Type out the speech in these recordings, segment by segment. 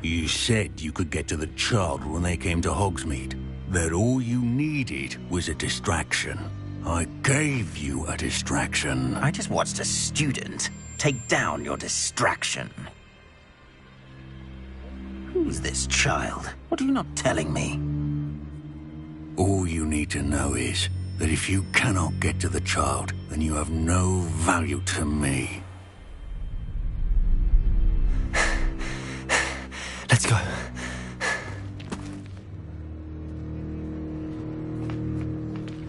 You said you could get to the child when they came to Hogsmeade. That all you needed was a distraction. I gave you a distraction. I just watched a student take down your distraction. Who's this child? What are you not telling me? All you need to know is that if you cannot get to the child, then you have no value to me. Let's go.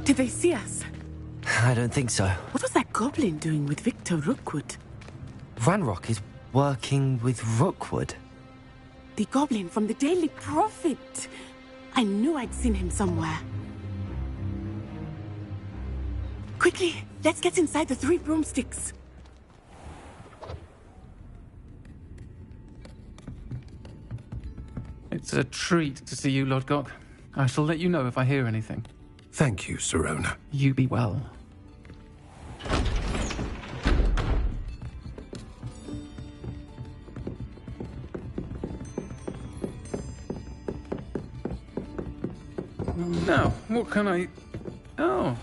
Did they see us? I don't think so. What was that goblin doing with Victor Rookwood? Ranrock is working with Rookwood. The goblin from the Daily Prophet. I knew I'd seen him somewhere. Quickly, let's get inside the 3 broomsticks. It's a treat to see you, Lodgok. I shall let you know if I hear anything. Thank you, Sirona. You be well. Now, what can I... Oh,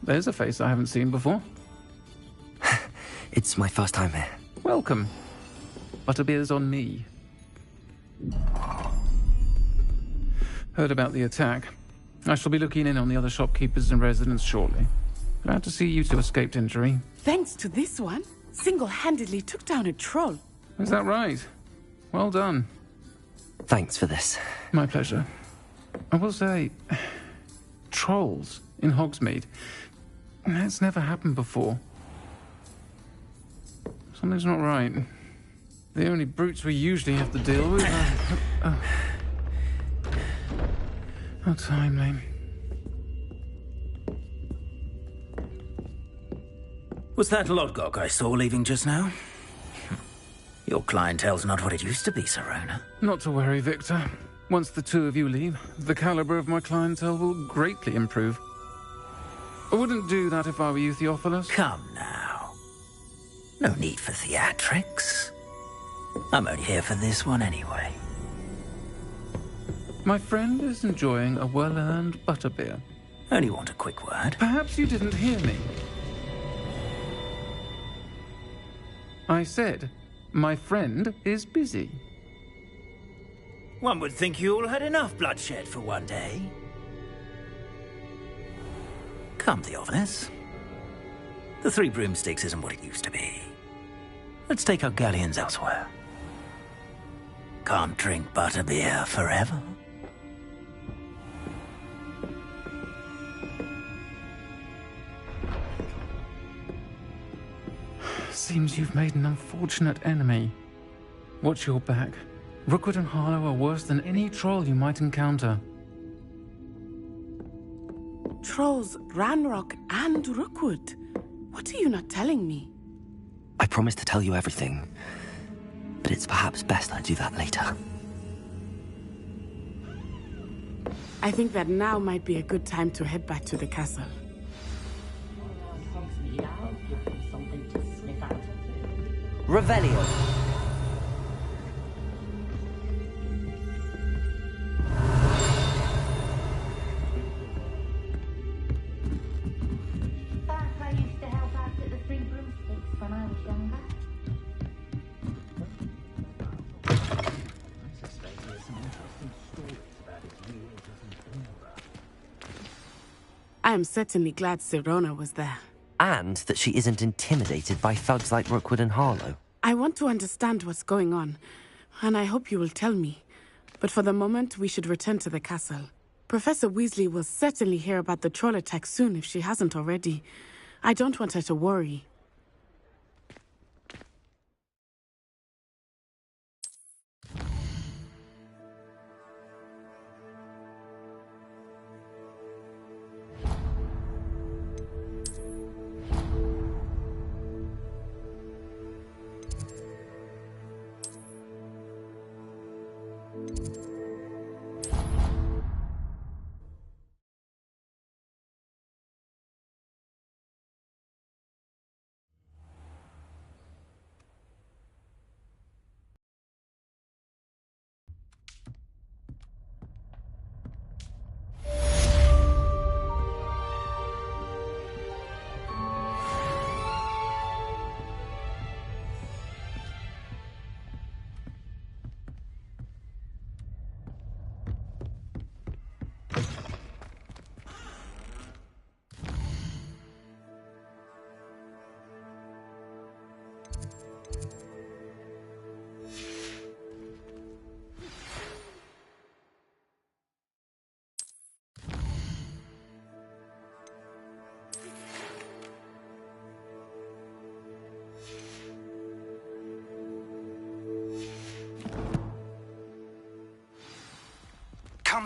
there's a face I haven't seen before. It's my first time here. Welcome. Butterbeer's on me. Heard about the attack. I shall be looking in on the other shopkeepers and residents shortly. Glad to see you two escaped injury. Thanks to this one, single-handedly took down a troll. Is that right? Well done. Thanks for this. My pleasure. I will say, trolls in Hogsmeade. That's never happened before. Something's not right. The only brutes we usually have to deal with are... How timely. Was that Lodgok I saw leaving just now? Your clientele's not what it used to be, Sirona. Not to worry, Victor. Once the two of you leave, the caliber of my clientele will greatly improve. I wouldn't do that if I were you, Theophilus. Come now. No need for theatrics. I'm only here for this one anyway. My friend is enjoying a well-earned butterbeer. Only want a quick word. Perhaps you didn't hear me. I said, my friend is busy. One would think you all had enough bloodshed for one day. Come, Theophilus. The 3 broomsticks isn't what it used to be. Let's take our galleons elsewhere. Can't drink butterbeer forever. Seems you've made an unfortunate enemy. Watch your back. Rookwood and Harlow are worse than any troll you might encounter. Trolls, Ranrock, and Rookwood. What are you not telling me? I promise to tell you everything, but it's perhaps best I do that later. I think that now might be a good time to head back to the castle. Revelio. I used to help out at the 3 broomsticks when I was younger. I am certainly glad Sirona was there. And that she isn't intimidated by thugs like Rookwood and Harlow. I want to understand what's going on, and I hope you will tell me. But for the moment, we should return to the castle. Professor Weasley will certainly hear about the troll attack soon if she hasn't already. I don't want her to worry.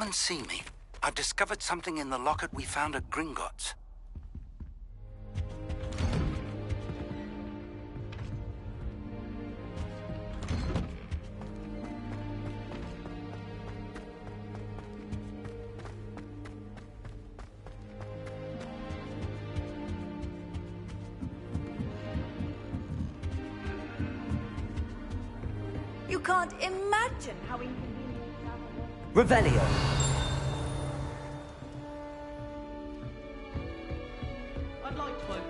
and see me. I've discovered something in the locket we found at Gringotts. You can't imagine how inconvenient travel was. Revelio. I'd like to open.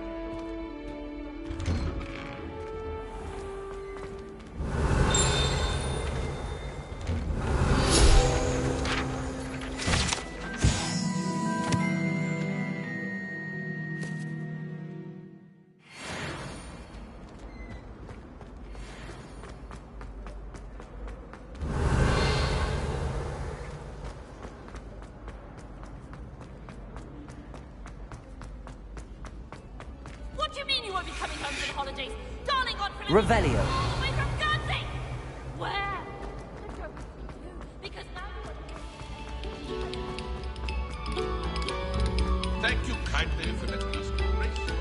What do you mean you won't be coming home for the holidays? Darling, God, for Revelio. all the way from Guernsey! Where? I don't see you, because now Thank you kindly for letting us grace your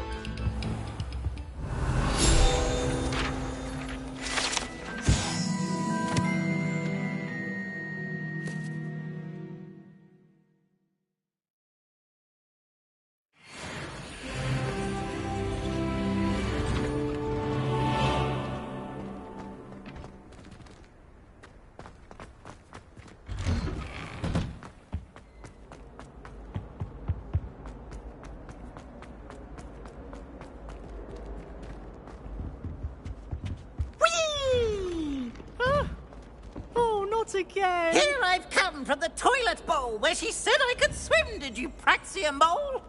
again. Here I've come from the toilet bowl where she said I could swim, did you praxia mole?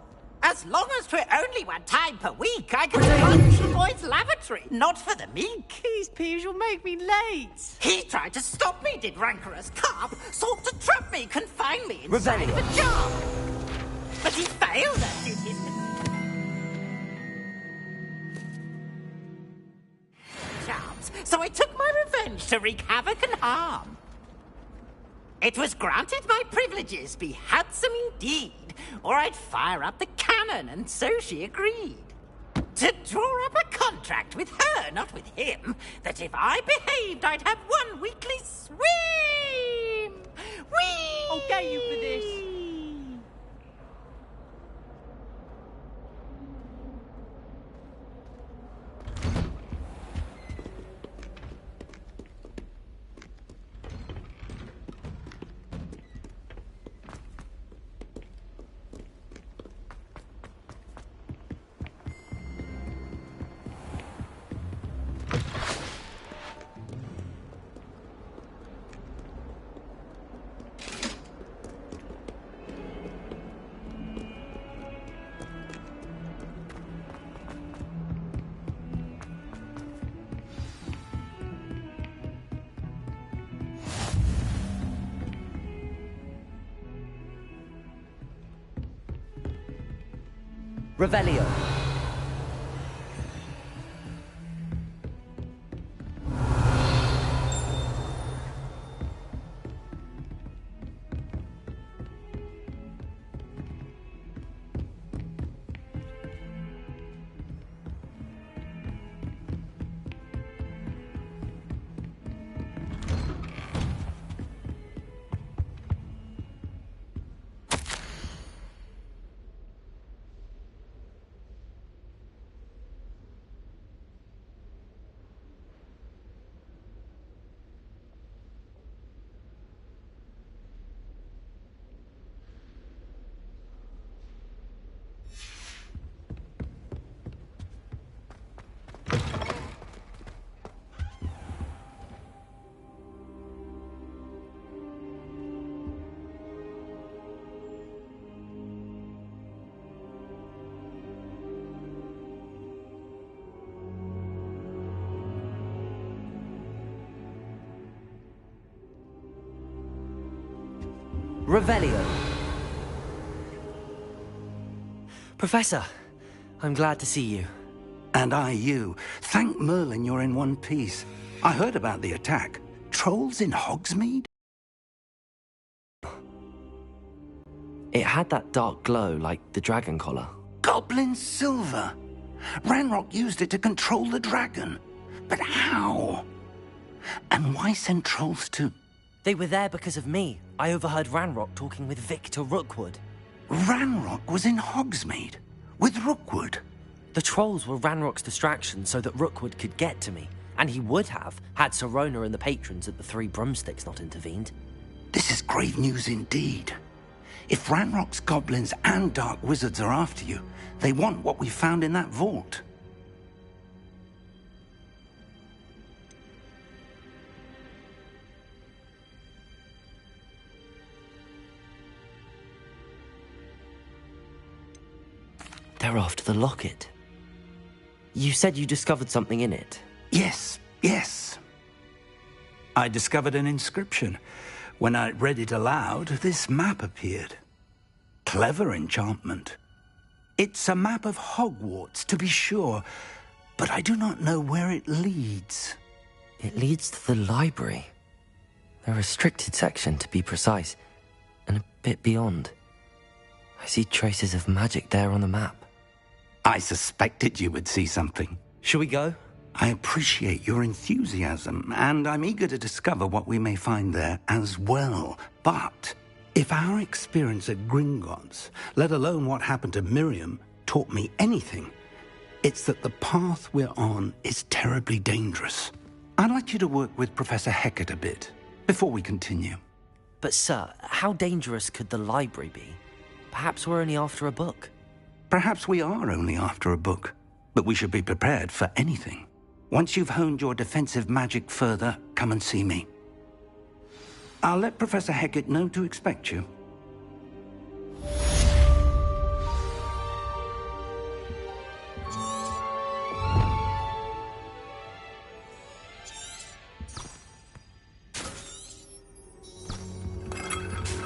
As long as 'twere only one time per week, I could plunge the boy's lavatory, not for the meek. These peas will make me late. He tried to stop me, did rancorous carp, sought to trap me, confine me inside Revelio. of a jar. But he failed at it, his charms, so I took my revenge to wreak havoc and harm. It was granted my privileges be handsome indeed, or I'd fire up the cannon, and so she agreed. To draw up a contract with her, not with him, that if I behaved, I'd have one weekly swim! Whee! I'll get you for this. Revelio. Revelio. Professor, I'm glad to see you. And I you. Thank Merlin you're in one piece. I heard about the attack. Trolls in Hogsmeade? had that dark glow like the dragon collar. Goblin silver! Ranrock used it to control the dragon. But how? And why send trolls to... They were there because of me. I overheard Ranrock talking with Victor Rookwood. Ranrock was in Hogsmeade with Rookwood. The trolls were Ranrock's distraction so that Rookwood could get to me. And he would have, had Sirona and the patrons at the Three Broomsticks not intervened. This is grave news indeed. If Ranrock's goblins and dark wizards are after you, they want what we found in that vault. They're after the locket. You said you discovered something in it. Yes. I discovered an inscription. When I read it aloud, this map appeared. Clever enchantment. It's a map of Hogwarts, to be sure, but I do not know where it leads. It leads to the library. A restricted section, to be precise, and a bit beyond. I see traces of magic there on the map. I suspected you would see something. Shall we go? I appreciate your enthusiasm, and I'm eager to discover what we may find there as well. But if our experience at Gringotts, let alone what happened to Miriam, taught me anything, it's that the path we're on is terribly dangerous. I'd like you to work with Professor Hecat a bit before we continue. But sir, how dangerous could the library be? Perhaps we're only after a book. Perhaps we are only after a book, but we should be prepared for anything. Once you've honed your defensive magic further, come and see me. I'll let Professor Hecat know to expect you.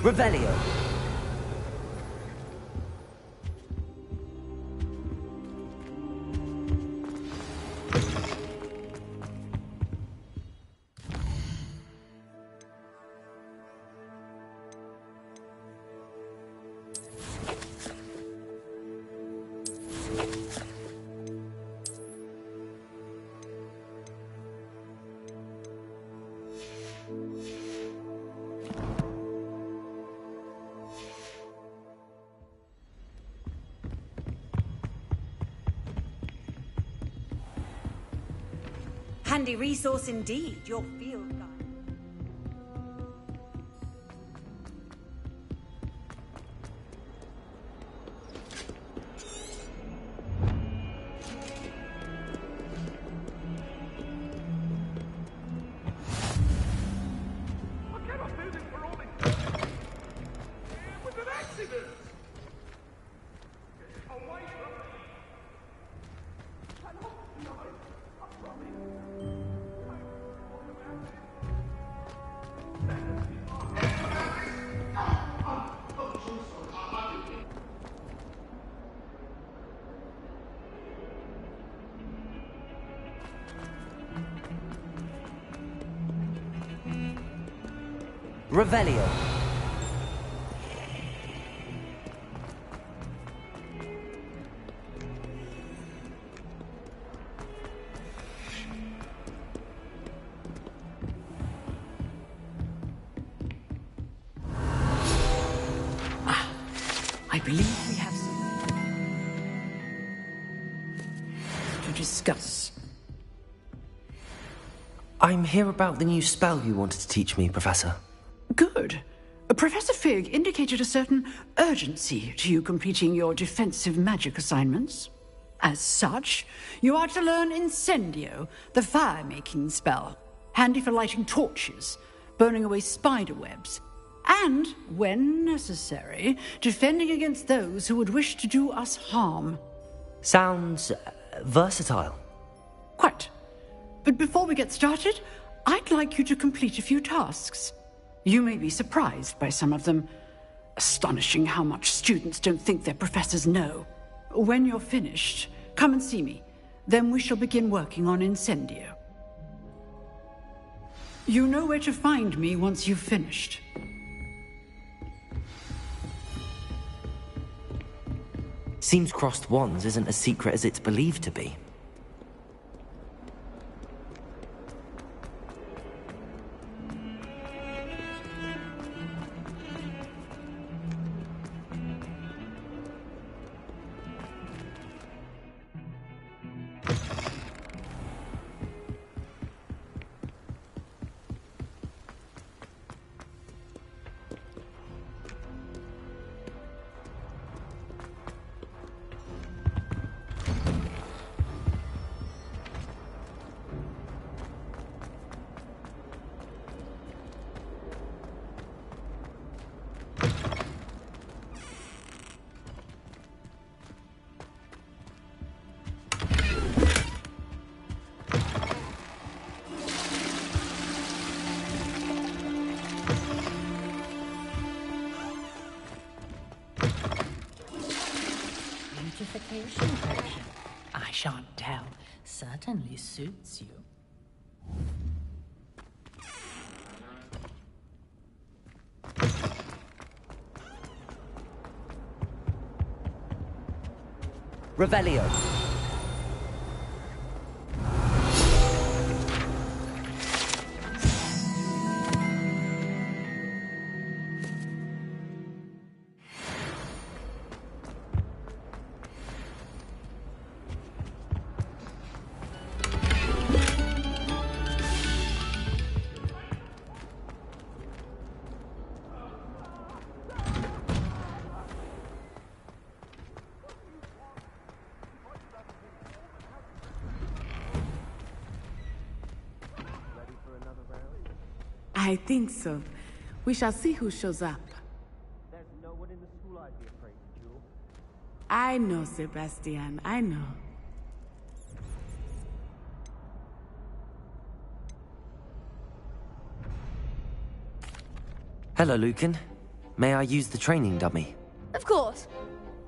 Revelio. Handy resource indeed, your field guide. Revelio. I believe we have something to discuss. I'm here about the new spell you wanted to teach me, Professor. Good. Professor Fig indicated a certain urgency to you completing your defensive magic assignments. As such, you are to learn Incendio, the fire-making spell, handy for lighting torches, burning away spider webs, and, when necessary, defending against those who would wish to do us harm. Sounds versatile. Quite. But before we get started, I'd like you to complete a few tasks. You may be surprised by some of them. Astonishing how much students don't think their professors know. When you're finished, come and see me. Then we shall begin working on Incendio. You know where to find me once you've finished. Seems crossed wands isn't as secret as it's believed to be. Beautification potion. I shan't tell. Certainly suits you. Revelio. I think so. We shall see who shows up. There's no one in the school I'd be afraid to duel. I know, Sebastian. I know. Hello, Lucan. May I use the training dummy? Of course.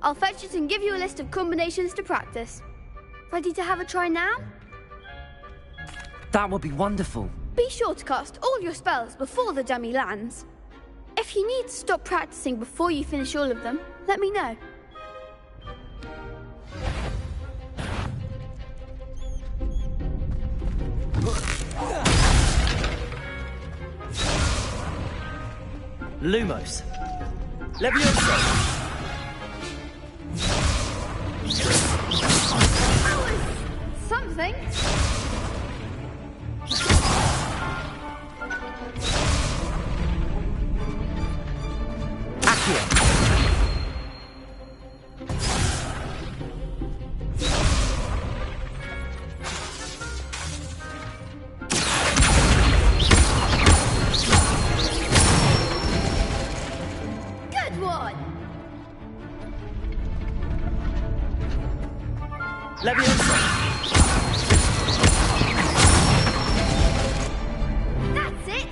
I'll fetch it and give you a list of combinations to practice. Ready to have a try now? That would be wonderful. Be sure to cast all your spells before the dummy lands. If you need to stop practicing before you finish all of them, let me know. Lumos. Levioso. That was something. Good one. Levioso. That's it.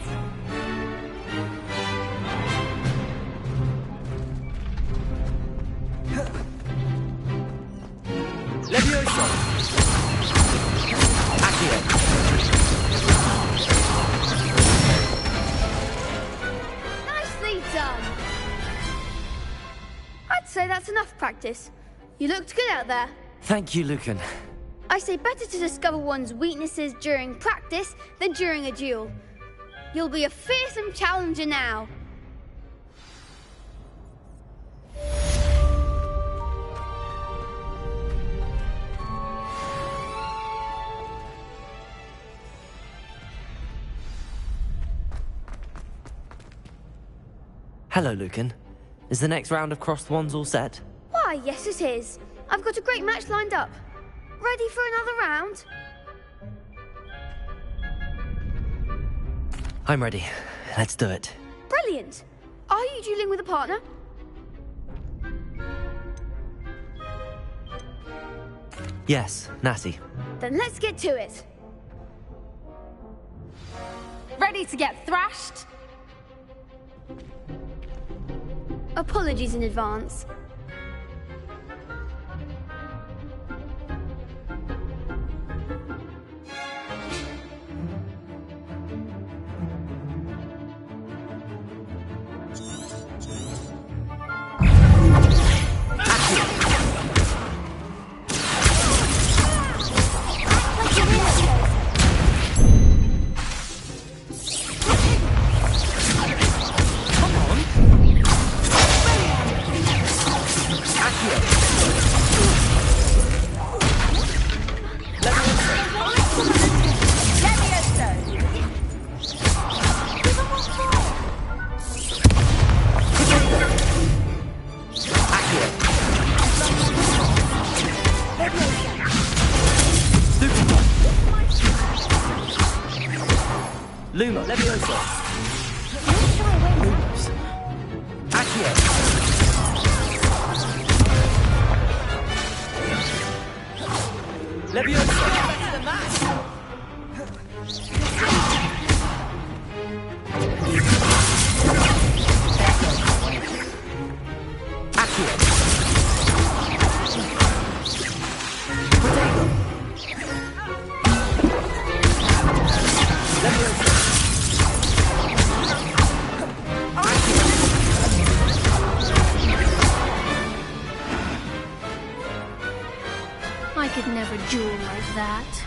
Levioso. Accio. Nicely done. I'd say that's enough practice. You looked good out there. Thank you, Lucan. I say better to discover one's weaknesses during practice than during a duel. You'll be a fearsome challenger now. Hello, Lucan. Is the next round of crossed wands all set? Why, yes it is. I've got a great match lined up. Ready for another round? I'm ready. Let's do it. Brilliant. Are you dueling with a partner? Yes, Natty. Then let's get to it. Ready to get thrashed? Apologies in advance. Luma. Levioso. Let's try away now. Accio. Levioso. Better than that. Accio. Levioso. I could never duel like that.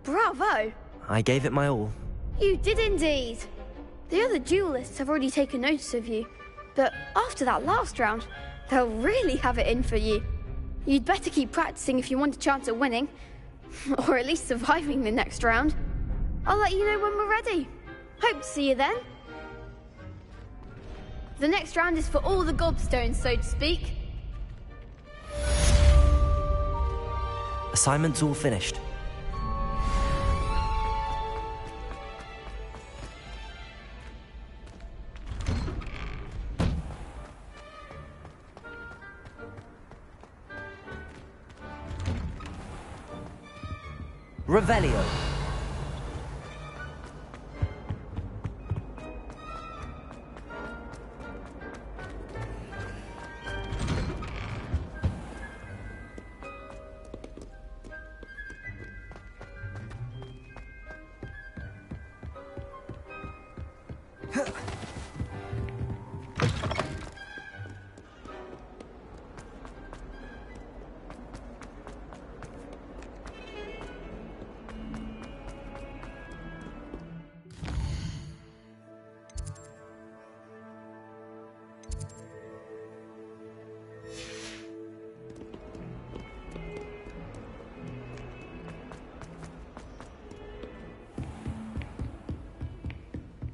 Bravo! I gave it my all. You did indeed. The other duelists have already taken notice of you, but after that last round, they'll really have it in for you. You'd better keep practicing if you want a chance at winning, or at least surviving the next round. I'll let you know when we're ready. Hope to see you then. The next round is for all the gobstones, so to speak. Assignment's all finished. Revelio.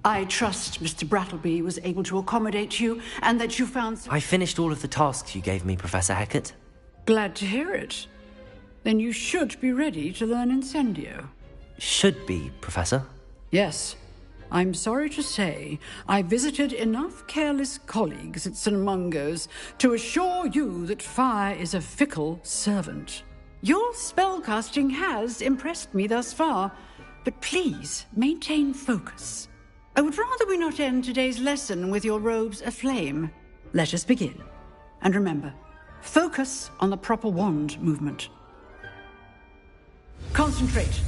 I trust Mr. Brattleby was able to accommodate you and that you found... I finished all of the tasks you gave me, Professor Hecat. Glad to hear it. Then you should be ready to learn Incendio. Should be, Professor. Yes. I'm sorry to say, I visited enough careless colleagues at St. Mungo's to assure you that fire is a fickle servant. Your spellcasting has impressed me thus far, but please maintain focus. I would rather we not end today's lesson with your robes aflame. Let us begin. And remember, focus on the proper wand movement. Concentrate,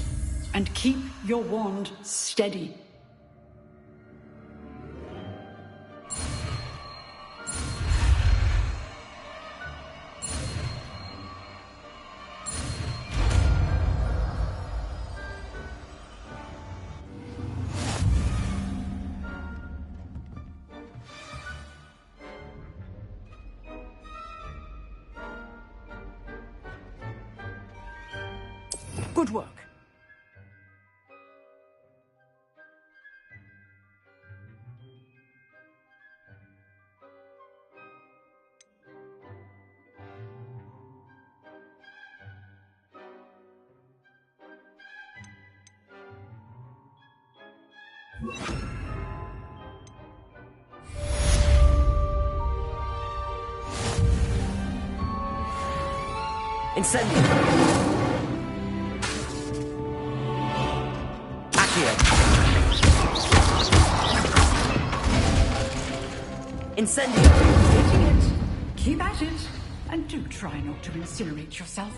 and keep your wand steady. Good work. Incendio. Accio. Incendio. Getting it. Keep at it. And do try not to incinerate yourself.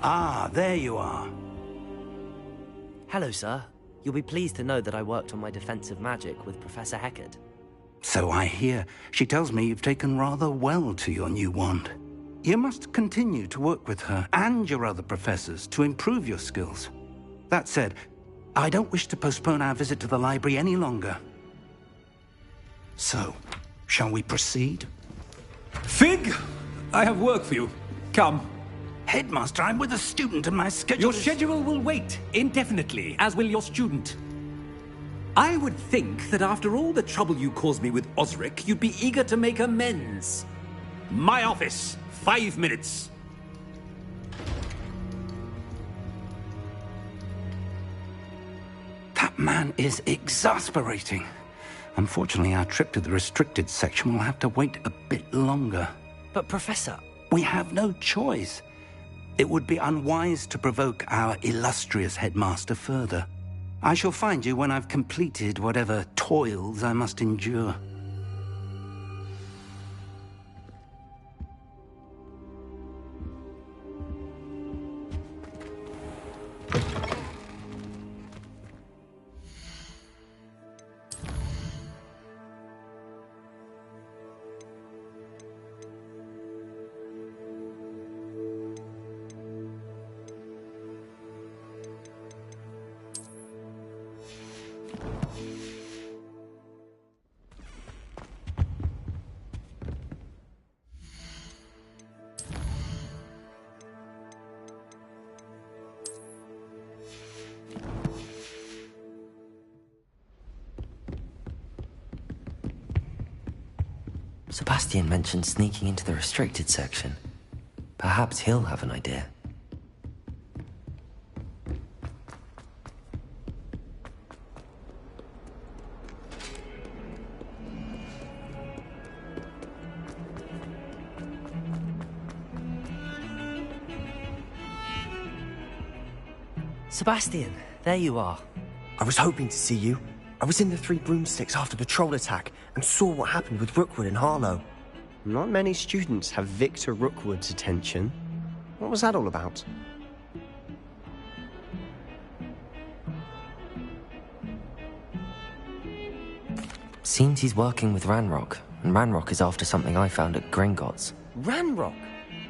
Ah, there you are. Hello, sir. You'll be pleased to know that I worked on my defensive magic with Professor Heckard. So I hear. She tells me you've taken rather well to your new wand. You must continue to work with her and your other professors to improve your skills. That said, I don't wish to postpone our visit to the library any longer. So, shall we proceed? Fig! I have work for you. Come. Headmaster, I'm with a student and my schedule Your schedule will wait indefinitely, as will your student. I would think that after all the trouble you caused me with Osric, you'd be eager to make amends. My office, 5 minutes. That man is exasperating. Unfortunately, our trip to the restricted section will have to wait a bit longer. But, Professor... We have no choice. It would be unwise to provoke our illustrious headmaster further. I shall find you when I've completed whatever toils I must endure. Sebastian mentioned sneaking into the restricted section. Perhaps he'll have an idea. Sebastian, there you are. I was hoping to see you. I was in the Three Broomsticks after the troll attack and saw what happened with Rookwood and Harlow. Not many students have Victor Rookwood's attention. What was that all about? Seems he's working with Ranrock, and Ranrock is after something I found at Gringotts. Ranrock?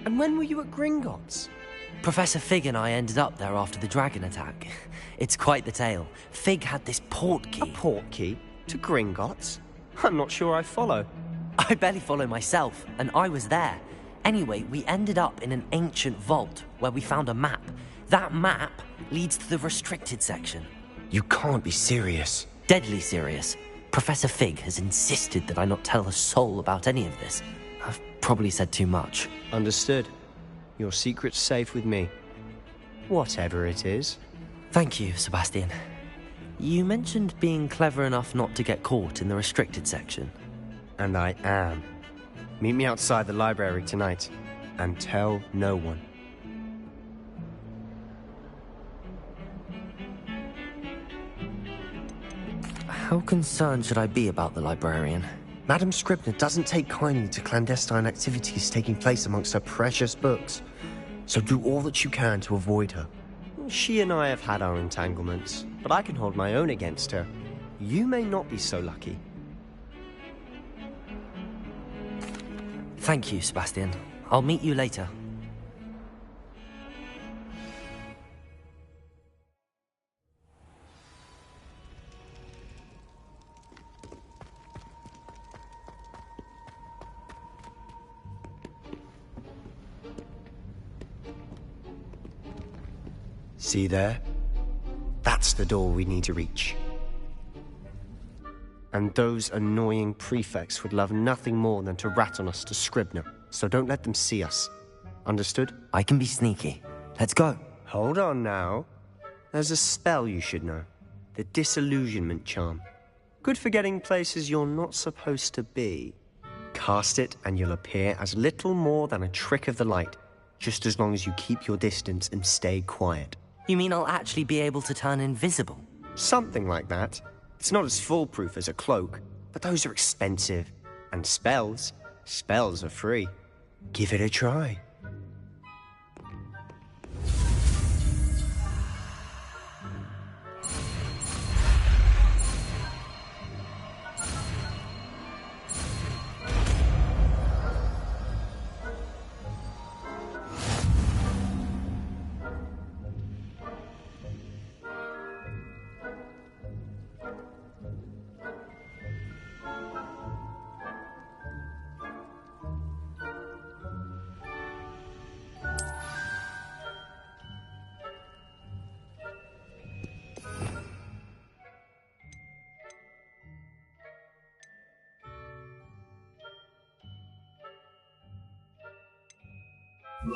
And when were you at Gringotts? Professor Fig and I ended up there after the dragon attack. It's quite the tale. Fig had this port key. A port key? To Gringotts? I'm not sure I follow. I barely follow myself, and I was there. Anyway, we ended up in an ancient vault where we found a map. That map leads to the restricted section. You can't be serious. Deadly serious. Professor Fig has insisted that I not tell a soul about any of this. I've probably said too much. Understood. Your secret's safe with me. Whatever it is. Thank you, Sebastian. You mentioned being clever enough not to get caught in the restricted section. And I am. Meet me outside the library tonight, and tell no one. How concerned should I be about the librarian? Madam Scribner doesn't take kindly to clandestine activities taking place amongst her precious books, so do all that you can to avoid her. She and I have had our entanglements, but I can hold my own against her. You may not be so lucky. Thank you, Sebastian. I'll meet you later. See there? That's the door we need to reach. And those annoying prefects would love nothing more than to rat on us to Scribner, so don't let them see us. Understood? I can be sneaky. Let's go. Hold on now. There's a spell you should know. The Disillusionment Charm. Good for getting places you're not supposed to be. Cast it and you'll appear as little more than a trick of the light, just as long as you keep your distance and stay quiet. You mean I'll actually be able to turn invisible? Something like that. It's not as foolproof as a cloak, but those are expensive. And spells are free. Give it a try. We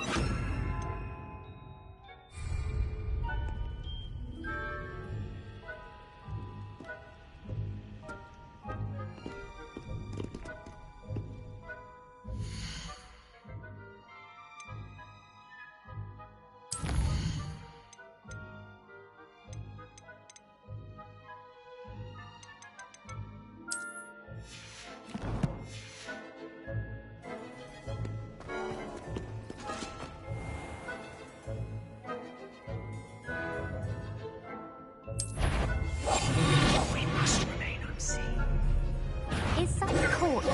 must remain unseen. Is that the court?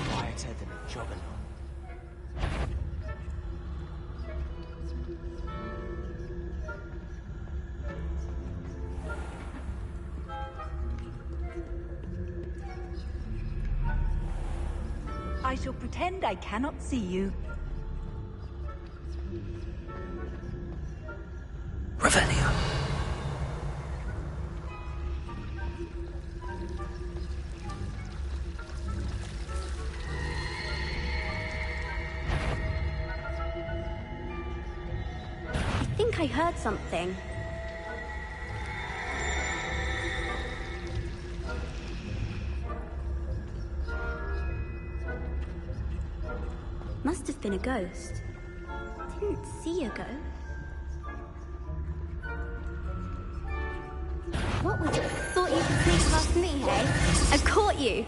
Quieter than a juggernaut. I shall pretend I cannot see you. Revelio. I think I heard something. Must have been a ghost. Didn't see a ghost. What was it? Thought you could sneak past me, hey? I caught you!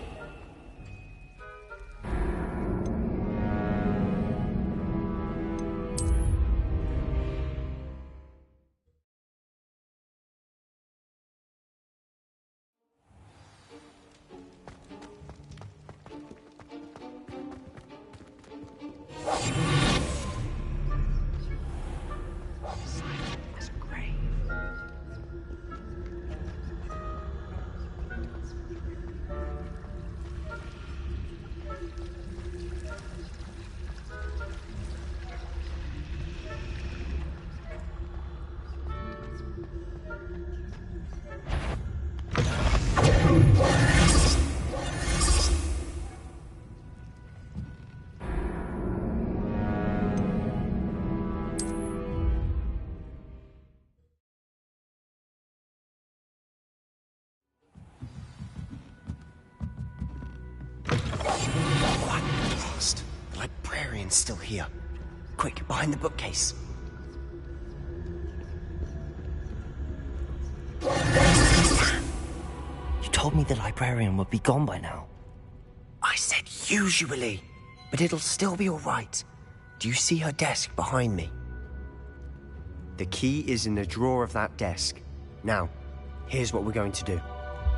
Lost. The librarian's still here. Quick, behind the bookcase. You told me the librarian would be gone by now. I said usually, but it'll still be all right. Do you see her desk behind me? The key is in the drawer of that desk. Now, here's what we're going to do.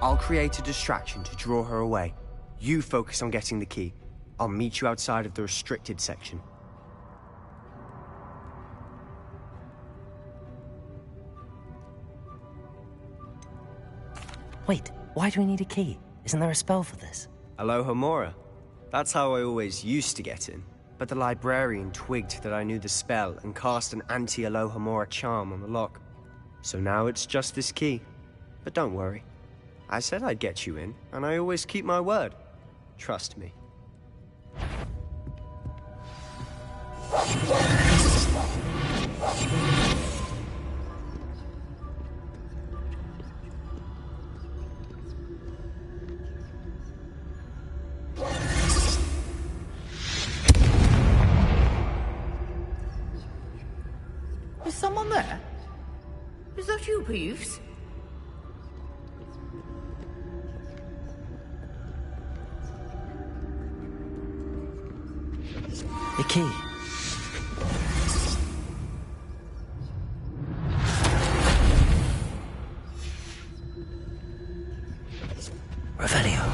I'll create a distraction to draw her away. You focus on getting the key. I'll meet you outside of the restricted section. Wait, why do we need a key? Isn't there a spell for this? Alohomora. That's how I always used to get in. But the librarian twigged that I knew the spell and cast an anti-Alohomora charm on the lock. So now it's just this key. But don't worry. I said I'd get you in, and I always keep my word. Trust me. Is someone there? Is that you, Peeves? The key. Revelio.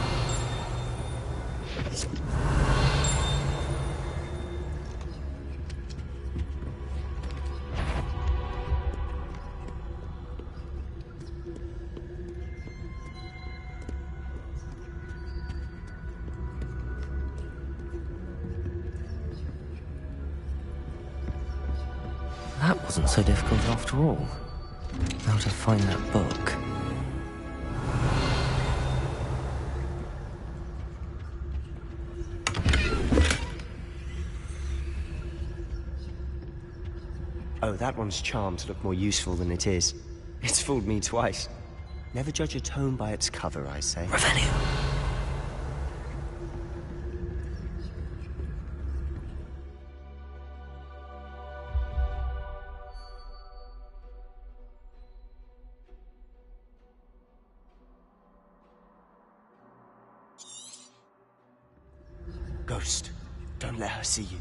That wasn't so difficult after all. How to find that book. Oh, that one's charmed to look more useful than it is. It's fooled me twice. Never judge a tome by its cover, I say. Revelio. Ghost, don't let her see you.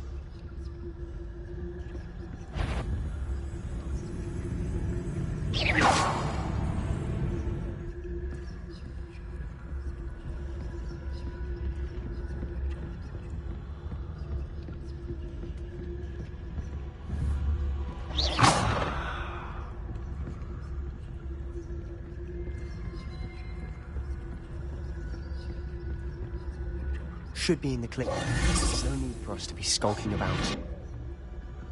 Should be in the clip. There's no need for us to be skulking about.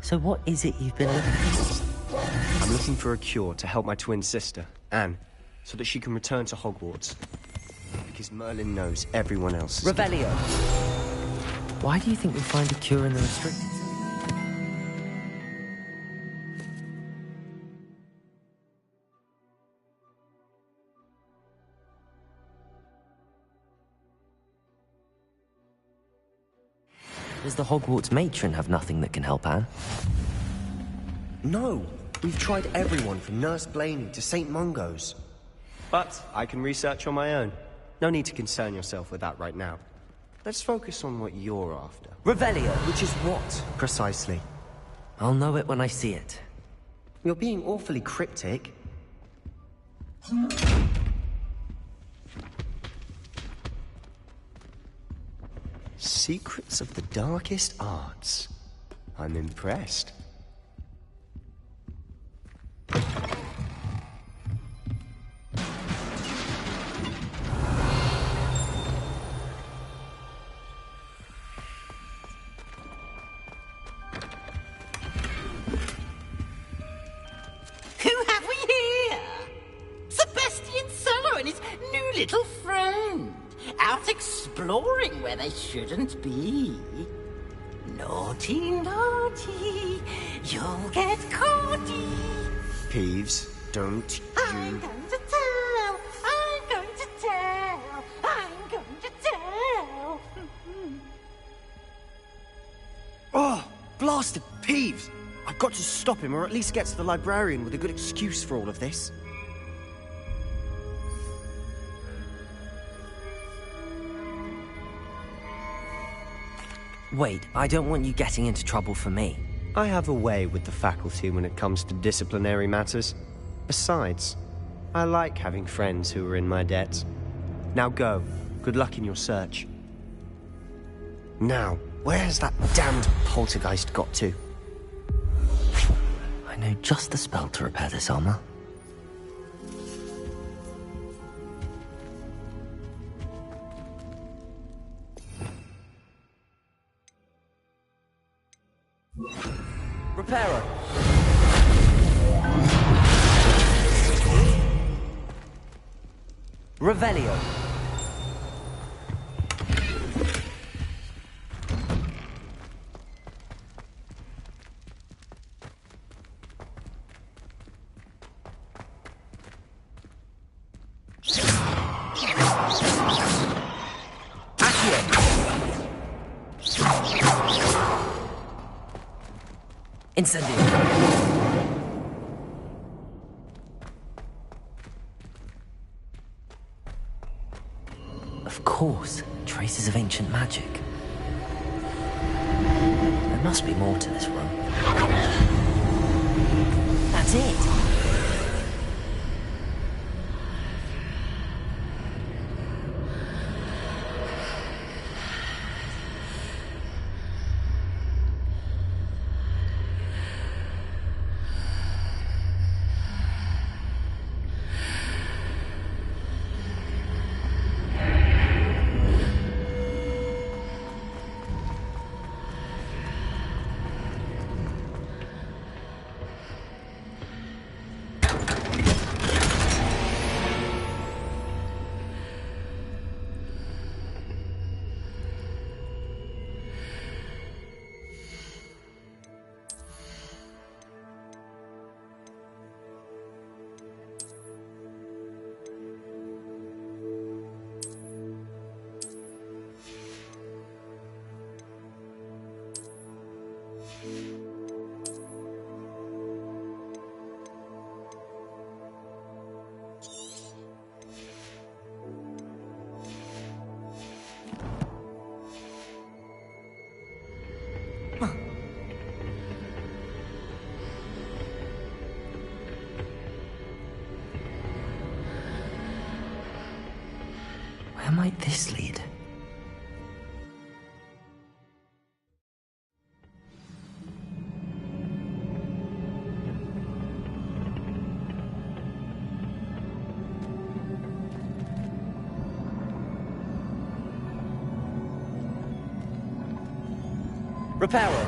So what is it you've been looking for? I'm looking for a cure to help my twin sister, Anne, so that she can return to Hogwarts. Because Merlin knows everyone else. Revelio. Why do you think we'll find a cure in the restricted? Does the Hogwarts matron have nothing that can help Anne? No, we've tried everyone from Nurse Blaney to St. Mungo's. But I can research on my own. No need to concern yourself with that right now. Let's focus on what you're after. Revelio! Which is what, precisely? I'll know it when I see it. You're being awfully cryptic. Secrets of the darkest arts. I'm impressed. Who have we here? Sebastian Solo and his new little friend. Out exploring where they shouldn't be. Naughty, naughty, you'll get caughty. Peeves, don't I'm going to tell, I'm going to tell, I'm going to tell. Oh, blasted Peeves! I've got to stop him, or at least get to the librarian with a good excuse for all of this. Wait, I don't want you getting into trouble for me. I have a way with the faculty when it comes to disciplinary matters. Besides, I like having friends who are in my debt. Now go. Good luck in your search. Now, where's that damned poltergeist got to? I know just the spell to repair this armor. Reparo. Revelio. Incendio. Of course, traces of ancient magic. There must be more to this room. That's it. Where might this lead? Repair it.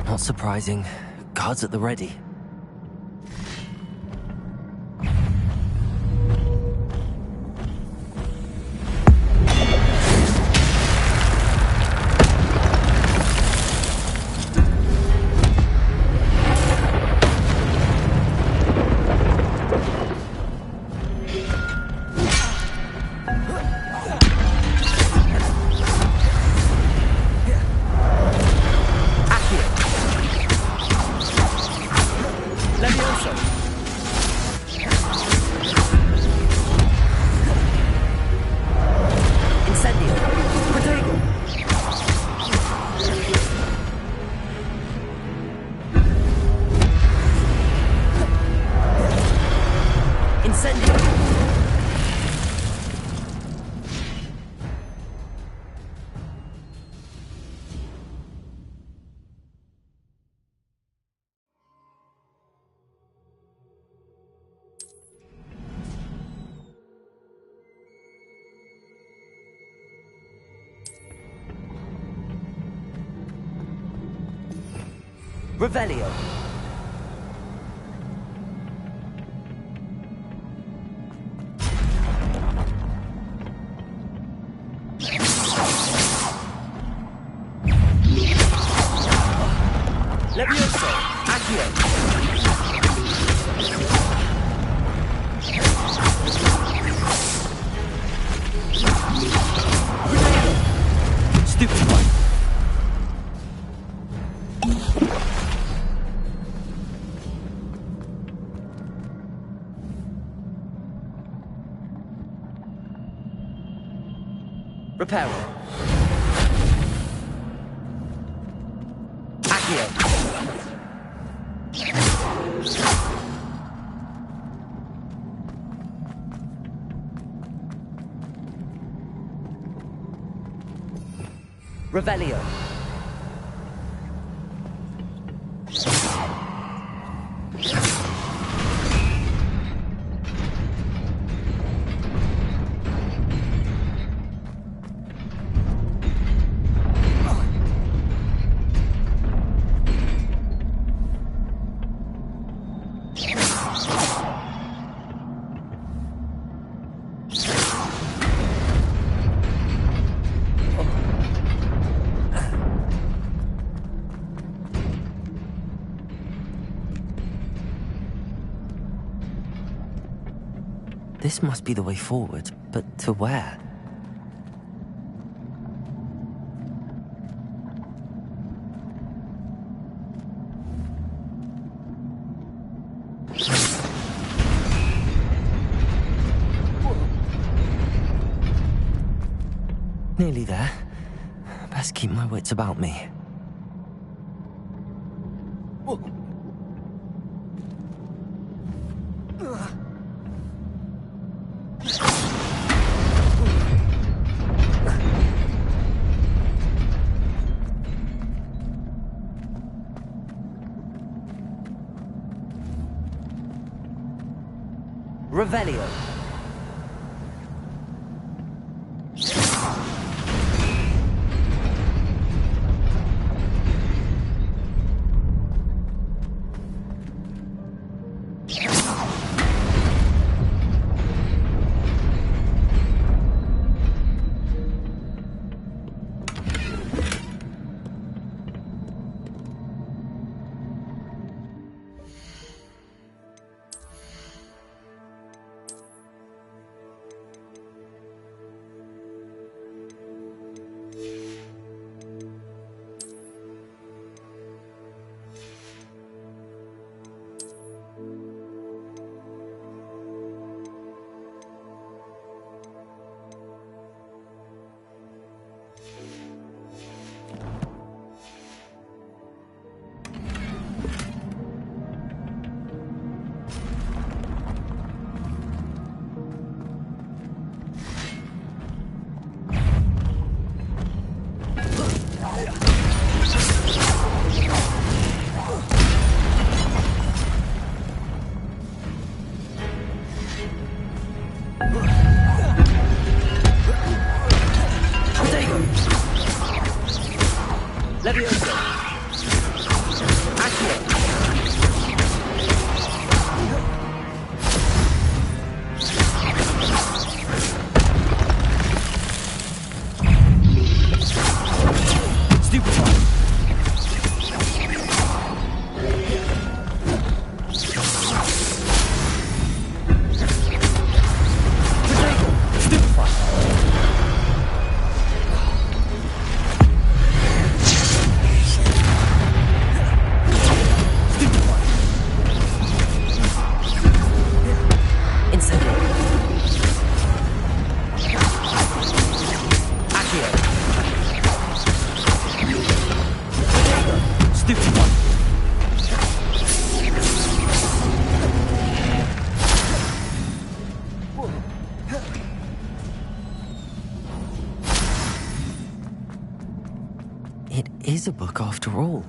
Not surprising. Guards at the ready. Revelio. Levioso. Accio. Stupid one. Repair it. Accio. Revelio. This must be the way forward, but to where? Nearly there. Best keep my wits about me. Revelio. Levioso. Accio. It is a book after all.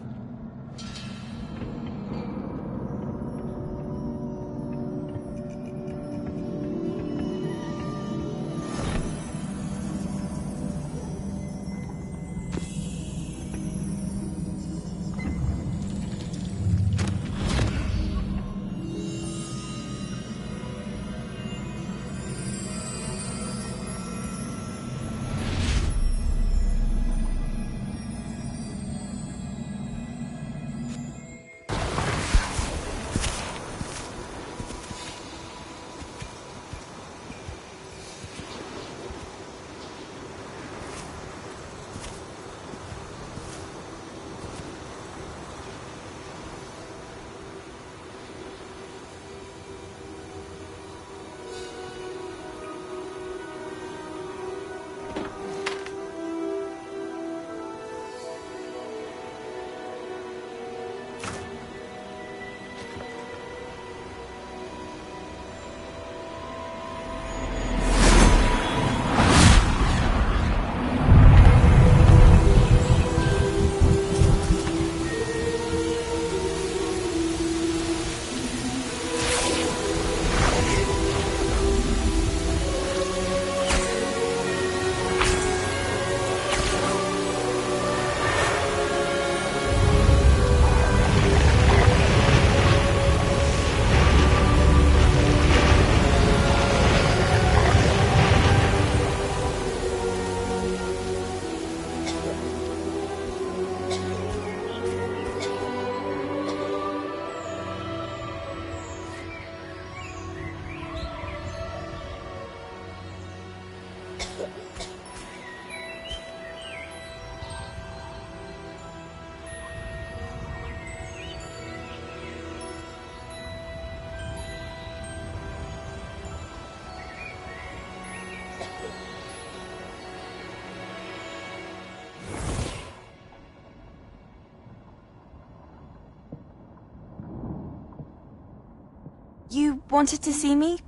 You wanted to see me?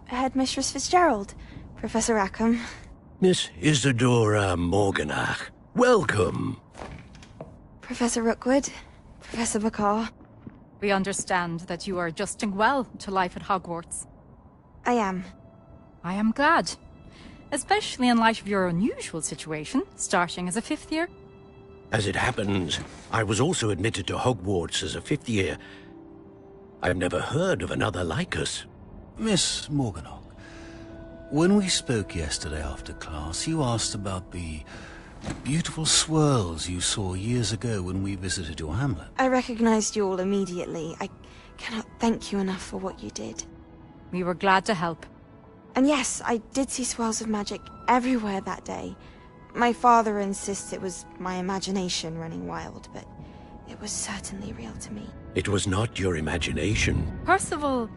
Headmistress Fitzgerald? Professor Rackham? Miss Isadora Morganach, welcome. Professor Rookwood? Professor Bakar? We understand that you are adjusting well to life at Hogwarts. I am. I am glad. Especially in light of your unusual situation, starting as a fifth year. As it happens, I was also admitted to Hogwarts as a fifth year. I've never heard of another like us. Miss Morganach, when we spoke yesterday after class, you asked about the beautiful swirls you saw years ago when we visited your hamlet. I recognized you all immediately. I cannot thank you enough for what you did. We were glad to help. And yes, I did see swirls of magic everywhere that day. My father insists it was my imagination running wild, but it was certainly real to me. It was not your imagination. Percival,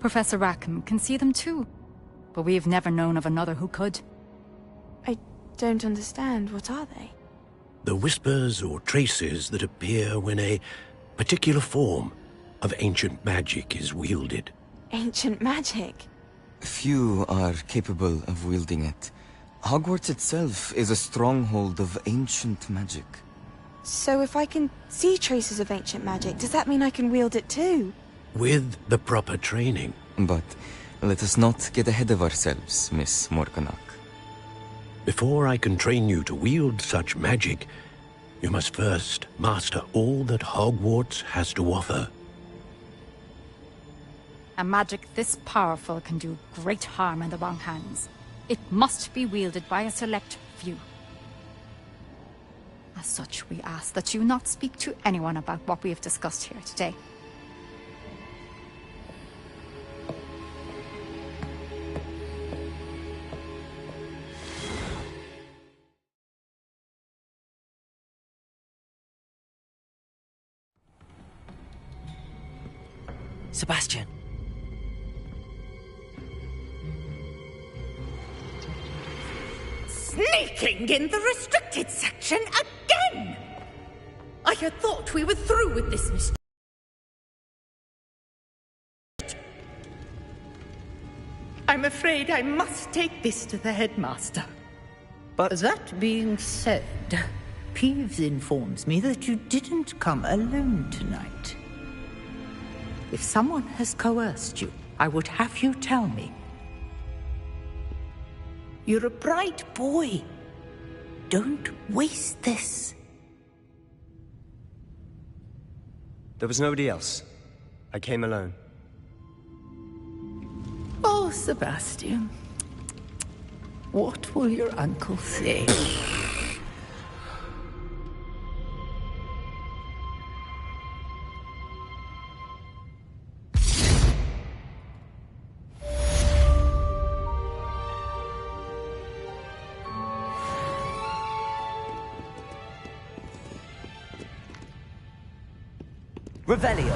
Professor Rackham can see them too. But we have never known of another who could. I don't understand. What are they? The whispers or traces that appear when a particular form of ancient magic is wielded. Ancient magic? Few are capable of wielding it. Hogwarts itself is a stronghold of ancient magic. So if I can see traces of ancient magic, does that mean I can wield it too? With the proper training. But let us not get ahead of ourselves, Miss Morganach. Before I can train you to wield such magic, You must first master all that Hogwarts has to offer. A magic this powerful can do great harm in the wrong hands. It must be wielded by a select few. As such, we ask that you not speak to anyone about what we have discussed here today. Sebastian. Sneaking in the restricted section again! I had thought we were through with this mystery. I'm afraid I must take this to the headmaster. But that being said, Peeves informs me that you didn't come alone tonight. If someone has coerced you, I would have you tell me. You're a bright boy. Don't waste this. There was nobody else. I came alone. Oh, Sebastian. What will your uncle say? Revelio.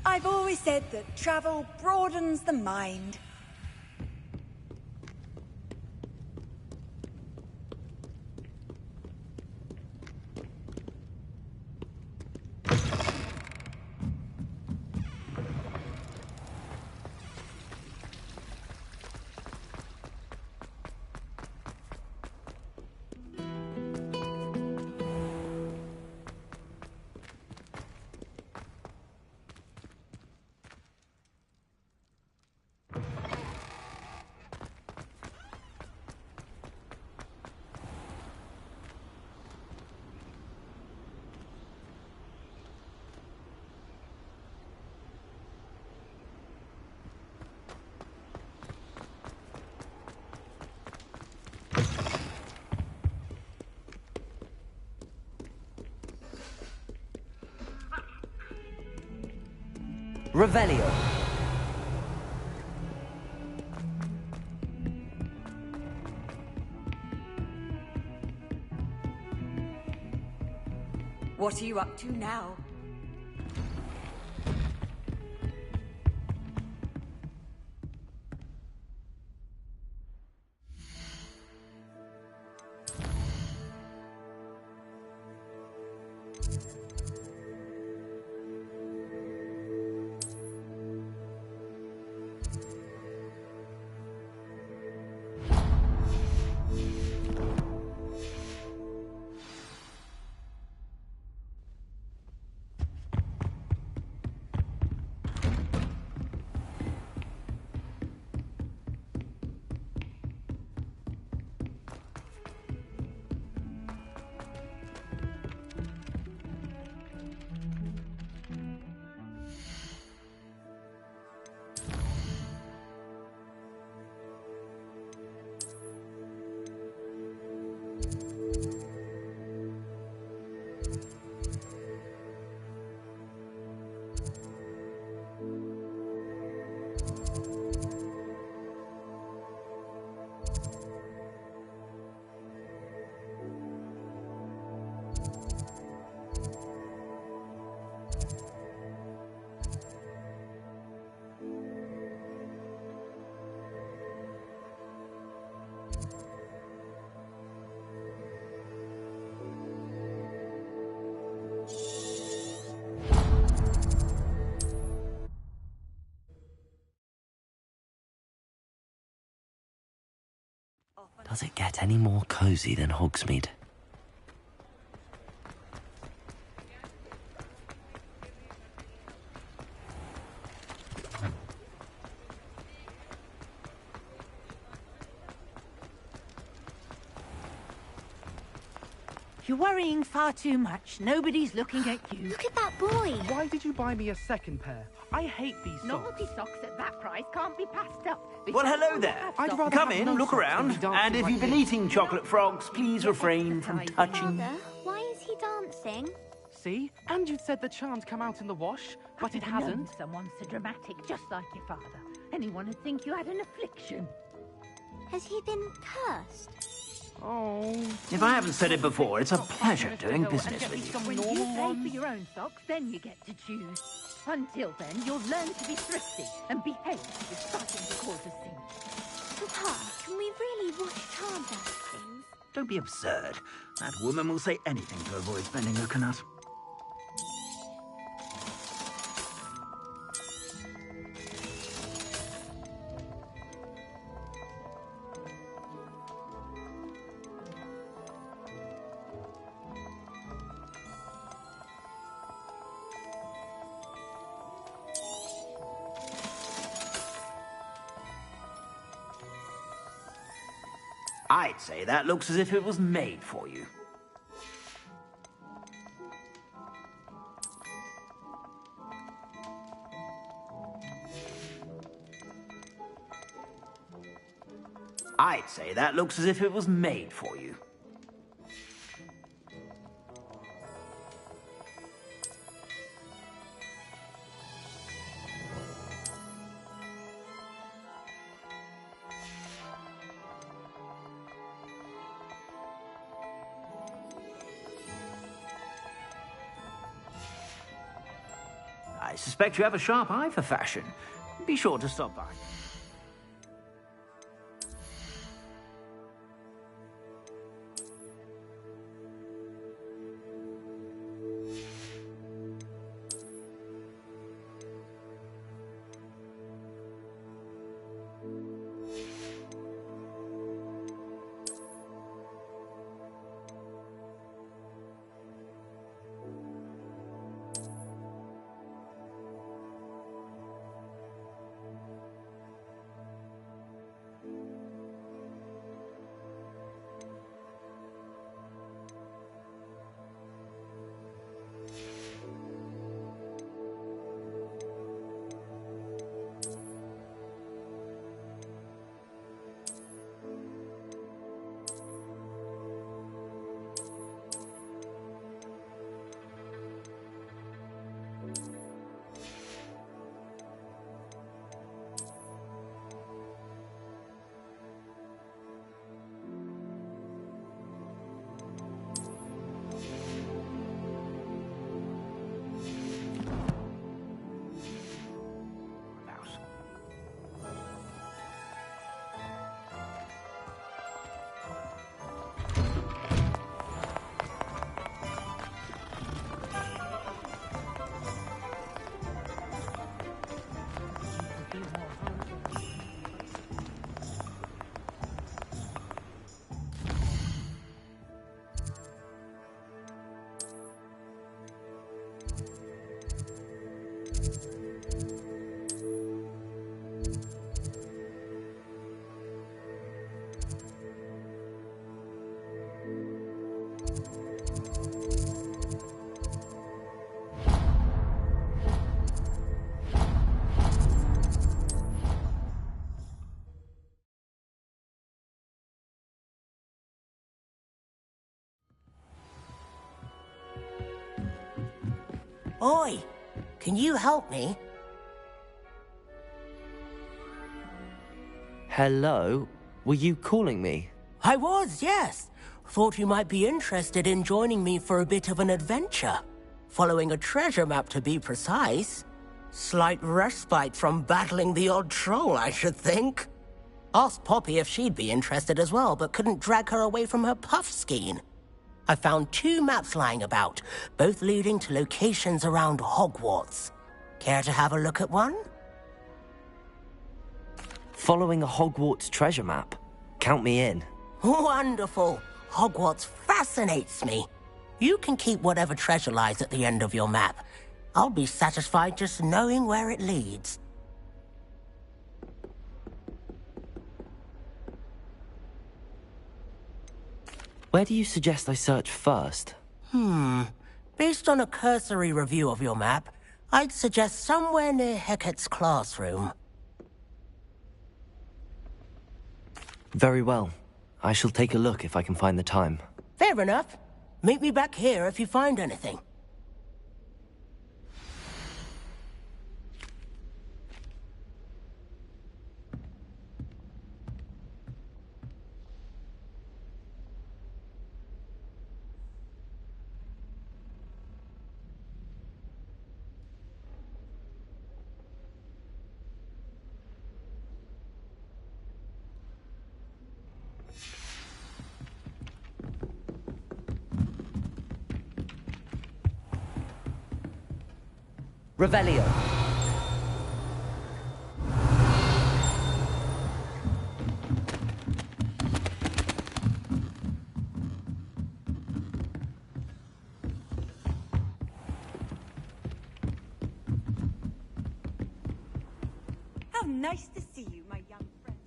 I've always said that travel broadens the mind. Revelio. What are you up to now? Does it get any more cozy than Hogsmeade? You're worrying far too much. Nobody's looking at you. Look at that boy. Why did you buy me a second pair? I hate these socks. Novelty socks at that price can't be passed up. Well, hello there. Come in, look around. And if you've been eating chocolate frogs, please refrain from touching. Father, why is he dancing? See? And you said the charms come out in the wash, but it hasn't. Someone so dramatic, just like your father. Anyone would think you had an affliction. Has he been cursed? Oh. If I haven't said it before, it's a pleasure doing business with you. When you pay for your own socks, then you get to choose. Until then, you'll learn to be thrifty and behave if you're starting to cause a scene. Papa, can we really wash charms out of things? Don't be absurd. That woman will say anything to avoid spending a canut. I'd say that looks as if it was made for you. I'd say that looks as if it was made for you. I suspect you have a sharp eye for fashion. Be sure to stop by. Oi, can you help me? Hello? Were you calling me? I was, yes. Thought you might be interested in joining me for a bit of an adventure. Following a treasure map, to be precise. Slight respite from battling the odd troll, I should think. Asked Poppy if she'd be interested as well, but couldn't drag her away from her puff skein. I found 2 maps lying about, both leading to locations around Hogwarts. Care to have a look at one? Following a Hogwarts treasure map? Count me in. Wonderful. Hogwarts fascinates me. You can keep whatever treasure lies at the end of your map. I'll be satisfied just knowing where it leads. Where do you suggest I search first? Based on a cursory review of your map, I'd suggest somewhere near Hecat's classroom. Very well. I shall take a look if I can find the time. Fair enough. Meet me back here if you find anything. Revelio. How nice to see you, my young friend.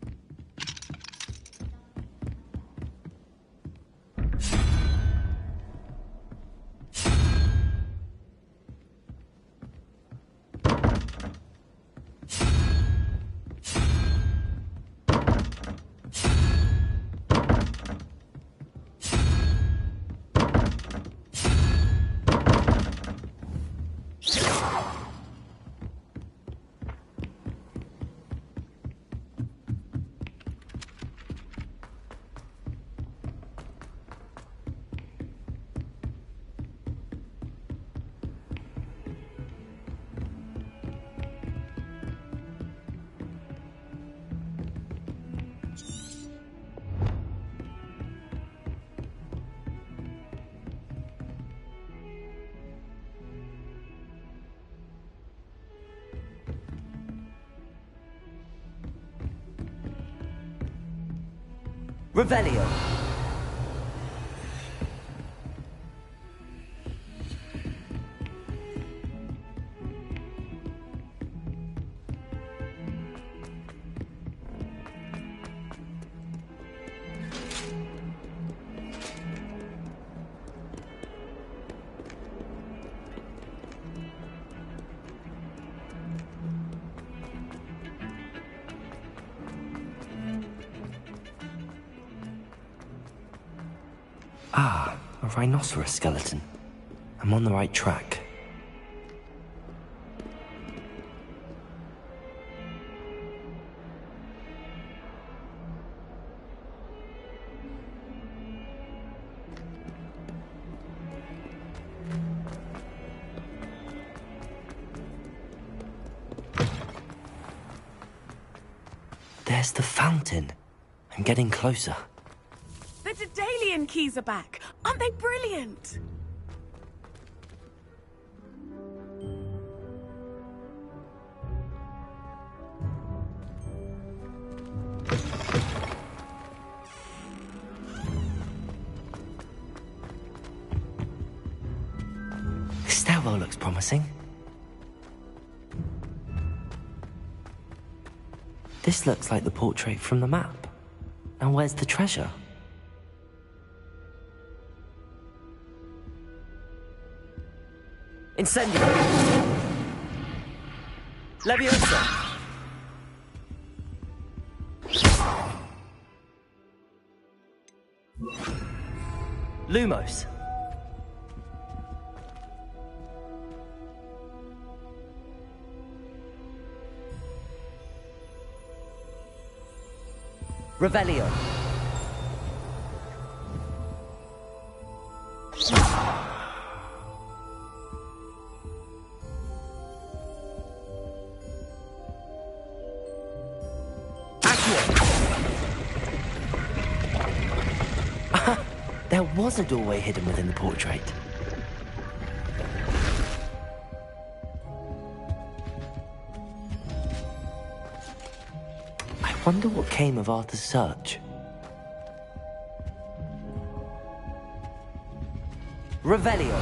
Revelio. Ah, a rhinoceros skeleton. I'm on the right track. There's the fountain. I'm getting closer. The Daedalian keys are back. Aren't they brilliant? This stairwell looks promising. This looks like the portrait from the map. Now where's the treasure? Incendio! Leviosa! Lumos! Revelio! There was a doorway hidden within the portrait. I wonder what came of Arthur's search. Revelio.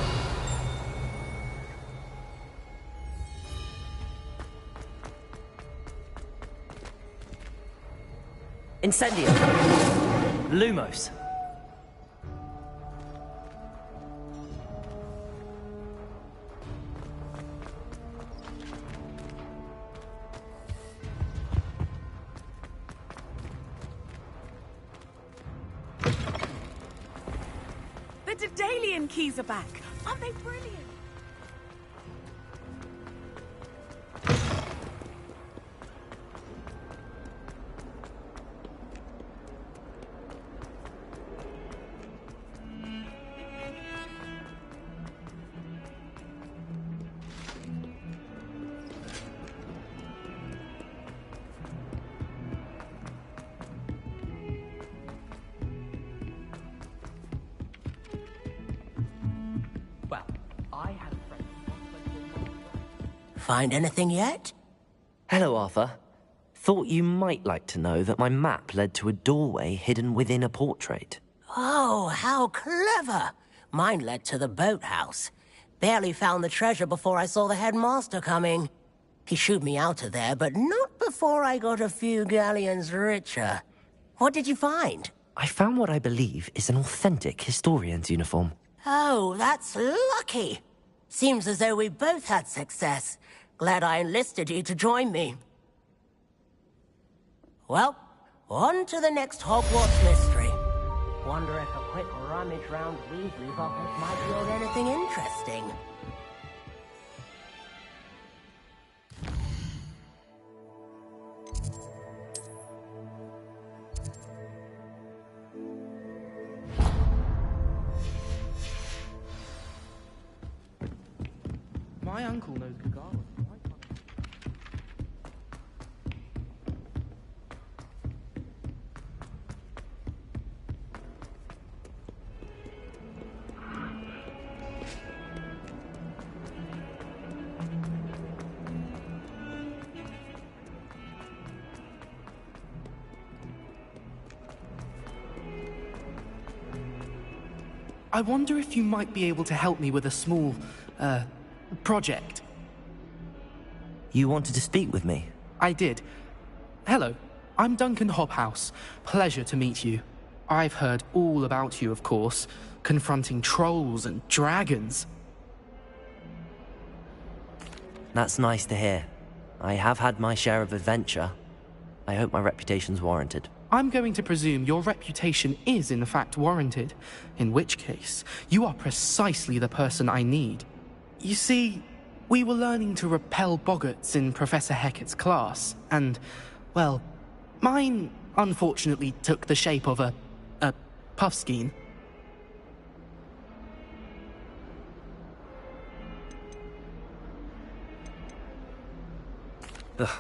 Incendio. Lumos. Daedalian keys are back. Aren't they brilliant? Find anything yet? Hello, Arthur. Thought you might like to know that my map led to a doorway hidden within a portrait. Oh, how clever! Mine led to the boathouse. Barely found the treasure before I saw the headmaster coming. He shooed me out of there, but not before I got a few galleons richer. What did you find? I found what I believe is an authentic historian's uniform. Oh, that's lucky. Seems as though we both had success. Glad I enlisted you to join me. Well, on to the next Hogwarts mystery. Wonder if a quick rummage round Weasley's office might yield anything interesting. My uncle knows the garden. I wonder if you might be able to help me with a small, project. You wanted to speak with me? I did. Hello, I'm Duncan Hobhouse. Pleasure to meet you. I've heard all about you, of course, confronting trolls and dragons. That's nice to hear. I have had my share of adventure. I hope my reputation's warranted. I'm going to presume your reputation is in fact warranted, in which case, you are precisely the person I need. You see, we were learning to repel boggarts in Professor Hecat's class, and, well, mine unfortunately took the shape of a puffskein.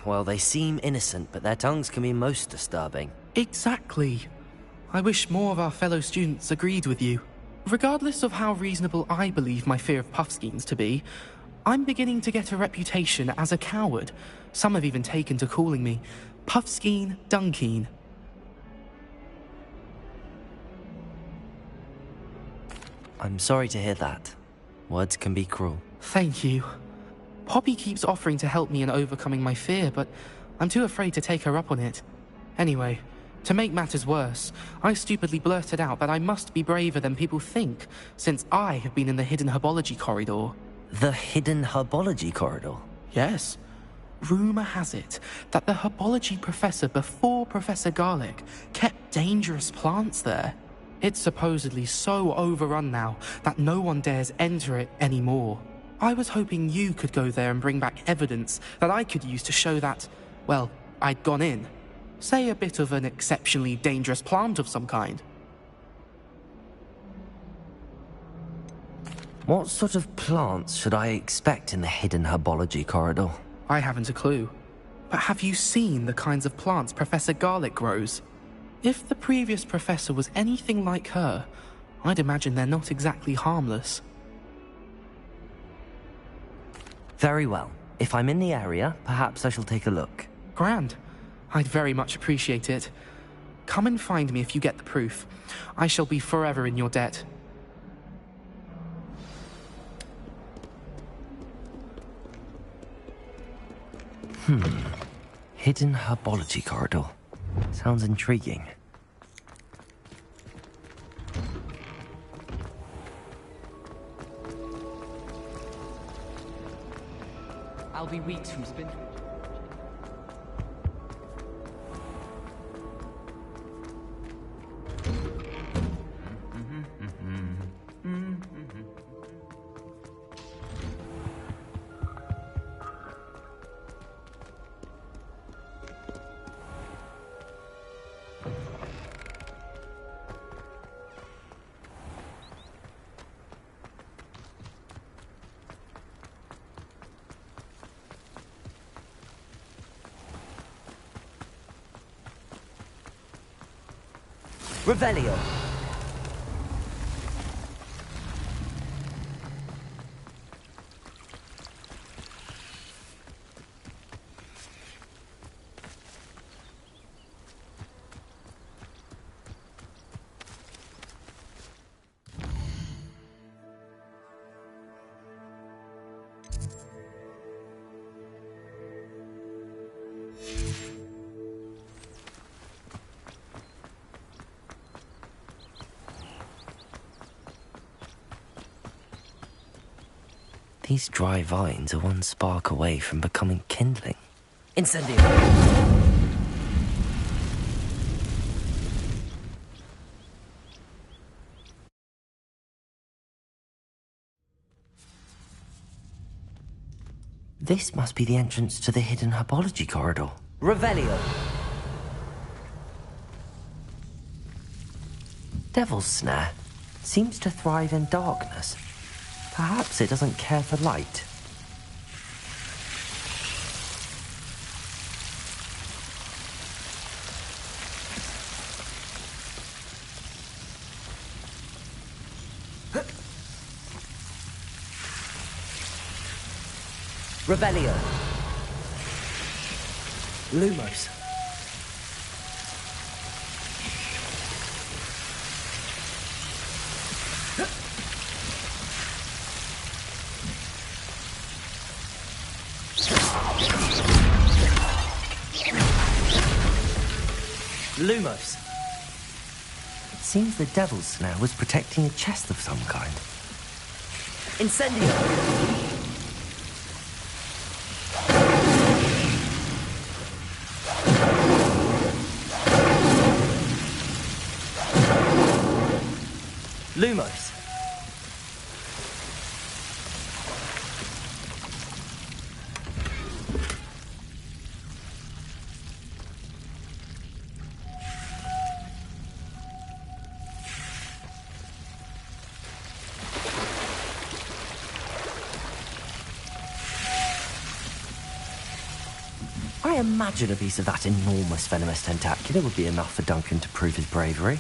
Well, they seem innocent, but their tongues can be most disturbing. Exactly. I wish more of our fellow students agreed with you. Regardless of how reasonable I believe my fear of puffskeins to be, I'm beginning to get a reputation as a coward. Some have even taken to calling me Puffskeen Dunkeen. I'm sorry to hear that. Words can be cruel. Thank you. Poppy keeps offering to help me in overcoming my fear, but I'm too afraid to take her up on it. Anyway, to make matters worse, I stupidly blurted out that I must be braver than people think, since I have been in the hidden herbology corridor. The hidden herbology corridor? Yes. Rumour has it that the herbology professor before Professor Garlick kept dangerous plants there. It's supposedly so overrun now that no one dares enter it anymore. I was hoping you could go there and bring back evidence that I could use to show that, well, I'd gone in. Say a bit of an exceptionally dangerous plant of some kind. What sort of plants should I expect in the hidden herbology corridor? I haven't a clue. But have you seen the kinds of plants Professor Garlick grows? If the previous professor was anything like her, I'd imagine they're not exactly harmless. Very well. If I'm in the area, perhaps I shall take a look. Grand. I'd very much appreciate it. Come and find me if you get the proof. I shall be forever in your debt. Hidden herbology corridor. Sounds intriguing. I'll be weeks from Spindrift. Revelio. These dry vines are one spark away from becoming kindling. Incendio! This must be the entrance to the hidden herbology corridor. Revelio! Devil's Snare seems to thrive in darkness. Perhaps it doesn't care for light. Revelio. Lumos. Lumos. It seems the Devil's Snare was protecting a chest of some kind. Incendio. Lumos. I imagine a piece of that enormous venomous tentacular would be enough for Duncan to prove his bravery.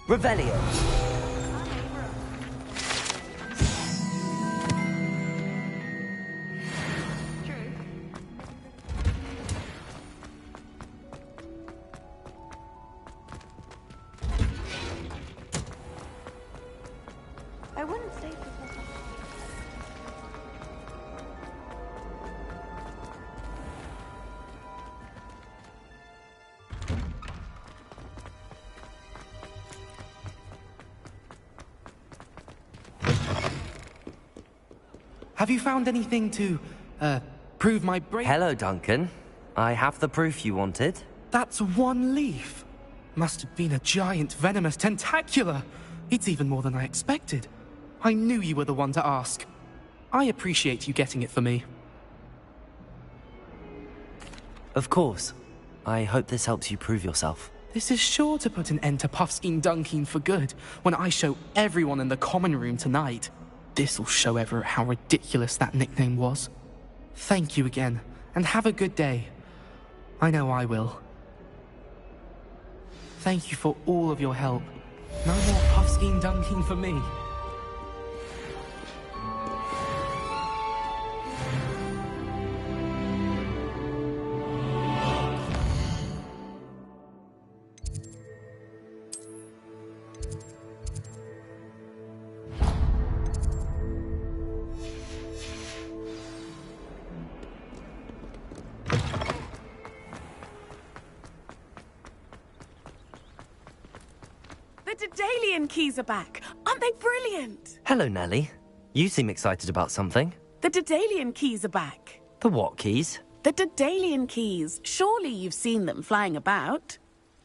Revelio. I wouldn't stay for so long. Have you found anything to, prove my bravery? Hello, Duncan. I have the proof you wanted. That's one leaf. Must have been a giant venomous tentacular. It's even more than I expected. I knew you were the one to ask. I appreciate you getting it for me. Of course. I hope this helps you prove yourself. This is sure to put an end to Puffskein Dunkin for good when I show everyone in the common room tonight. This'll show Everett how ridiculous that nickname was. Thank you again, and have a good day. I know I will. Thank you for all of your help. No more Puffskein Dunkin for me. The Daedalian keys are back. Aren't they brilliant? Hello, Nellie. You seem excited about something. The Daedalian keys are back. The what keys? The Daedalian keys. Surely you've seen them flying about.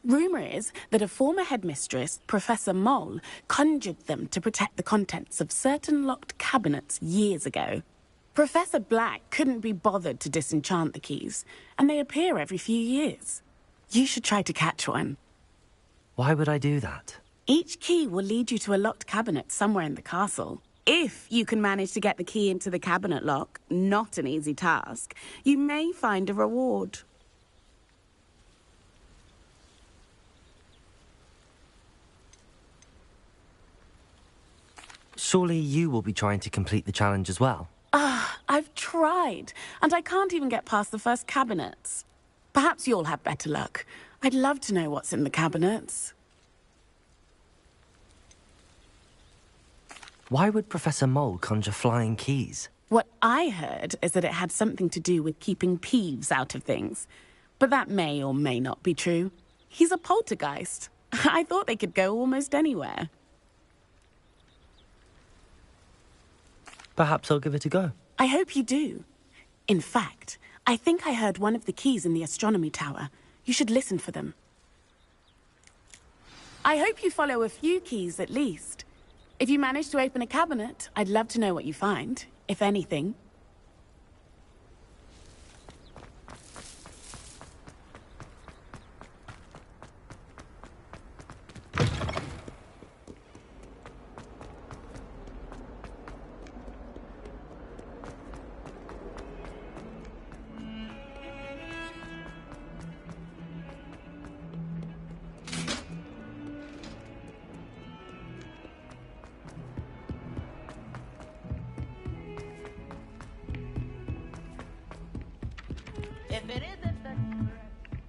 Rumour is that a former headmistress, Professor Moll, conjured them to protect the contents of certain locked cabinets years ago. Professor Black couldn't be bothered to disenchant the keys, and they appear every few years. You should try to catch one. Why would I do that? Each key will lead you to a locked cabinet somewhere in the castle. If you can manage to get the key into the cabinet lock, not an easy task, you may find a reward. Surely you will be trying to complete the challenge as well. I've tried, and I can't even get past the first cabinets. Perhaps you'll have better luck. I'd love to know what's in the cabinets. Why would Professor Moll conjure flying keys? What I heard is that it had something to do with keeping Peeves out of things. But that may or may not be true. He's a poltergeist. I thought they could go almost anywhere. Perhaps I'll give it a go. I hope you do. In fact, I think I heard one of the keys in the astronomy tower. You should listen for them. I hope you follow a few keys at least. If you manage to open a cabinet, I'd love to know what you find, if anything.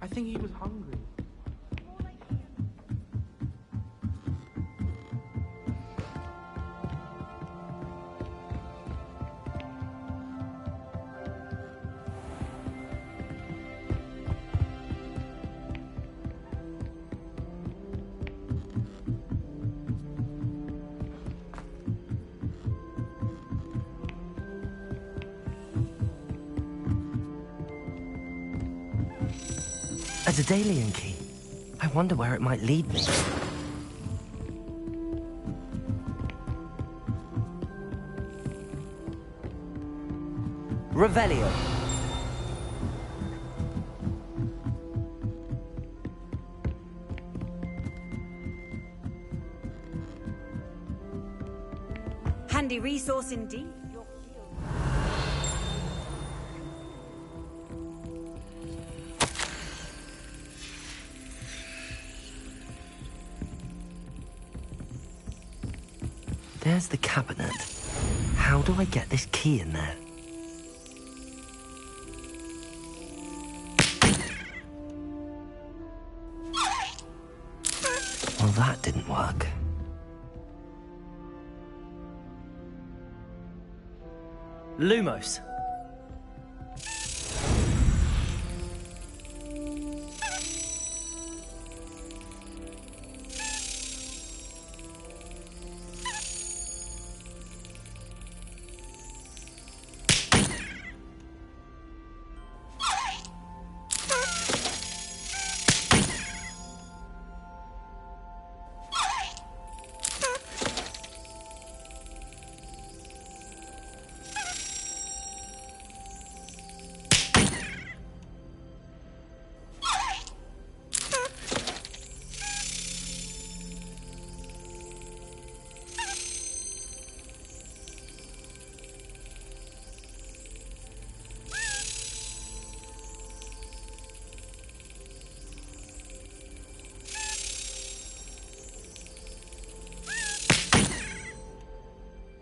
I think he was hungry. A Daedalian key. I wonder where it might lead me. Revelio. Handy resource indeed. There's the cabinet. How do I get this key in there? Well, that didn't work. Lumos.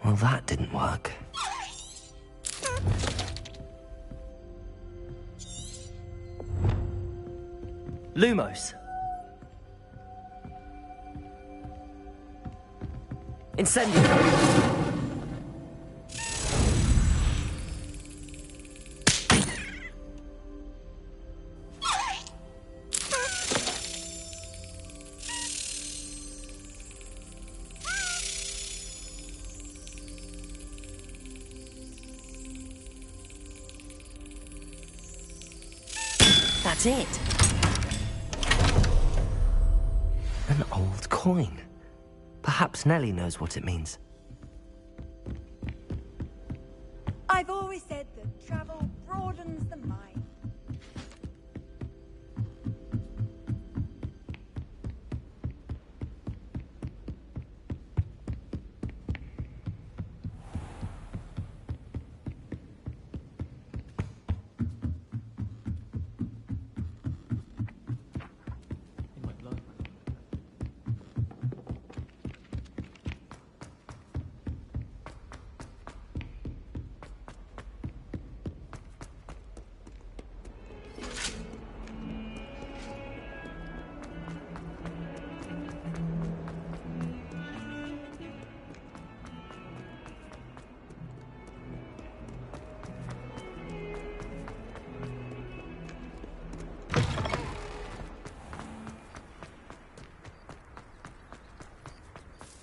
Well, that didn't work. Lumos. Incendio. That's it. An old coin. Perhaps Nellie knows what it means. I've always said that travel broadens the mind.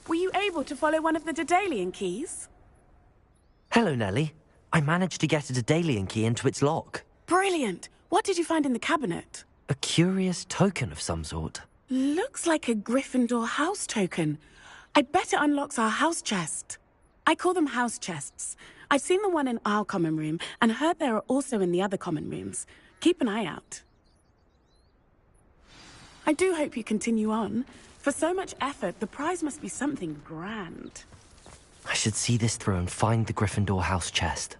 Were you able to follow one of the Daedalian keys? Hello, Nellie. I managed to get a Daedalian key into its lock. Brilliant! What did you find in the cabinet? A curious token of some sort. Looks like a Gryffindor house token. I bet it unlocks our house chest. I call them house chests. I've seen the one in our common room and heard there are also in the other common rooms. Keep an eye out. I do hope you continue on. For so much effort, the prize must be something grand. I should see this through and find the Gryffindor house chest.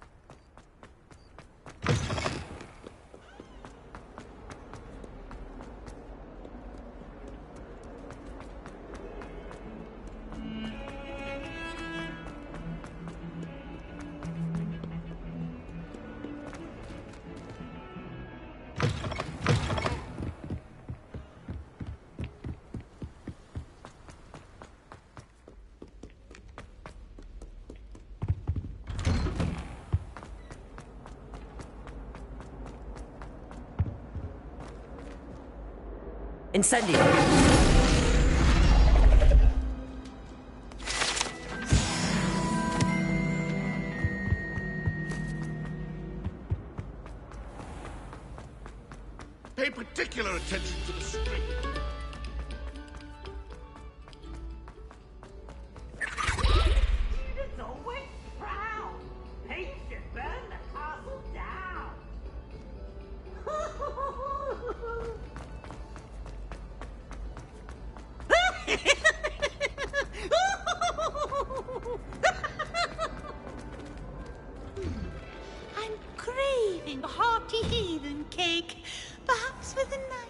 Incendio! Pay particular attention to the string. It's always proud. He should burn the castle down. I'm craving a hearty heathen cake, perhaps with a knife.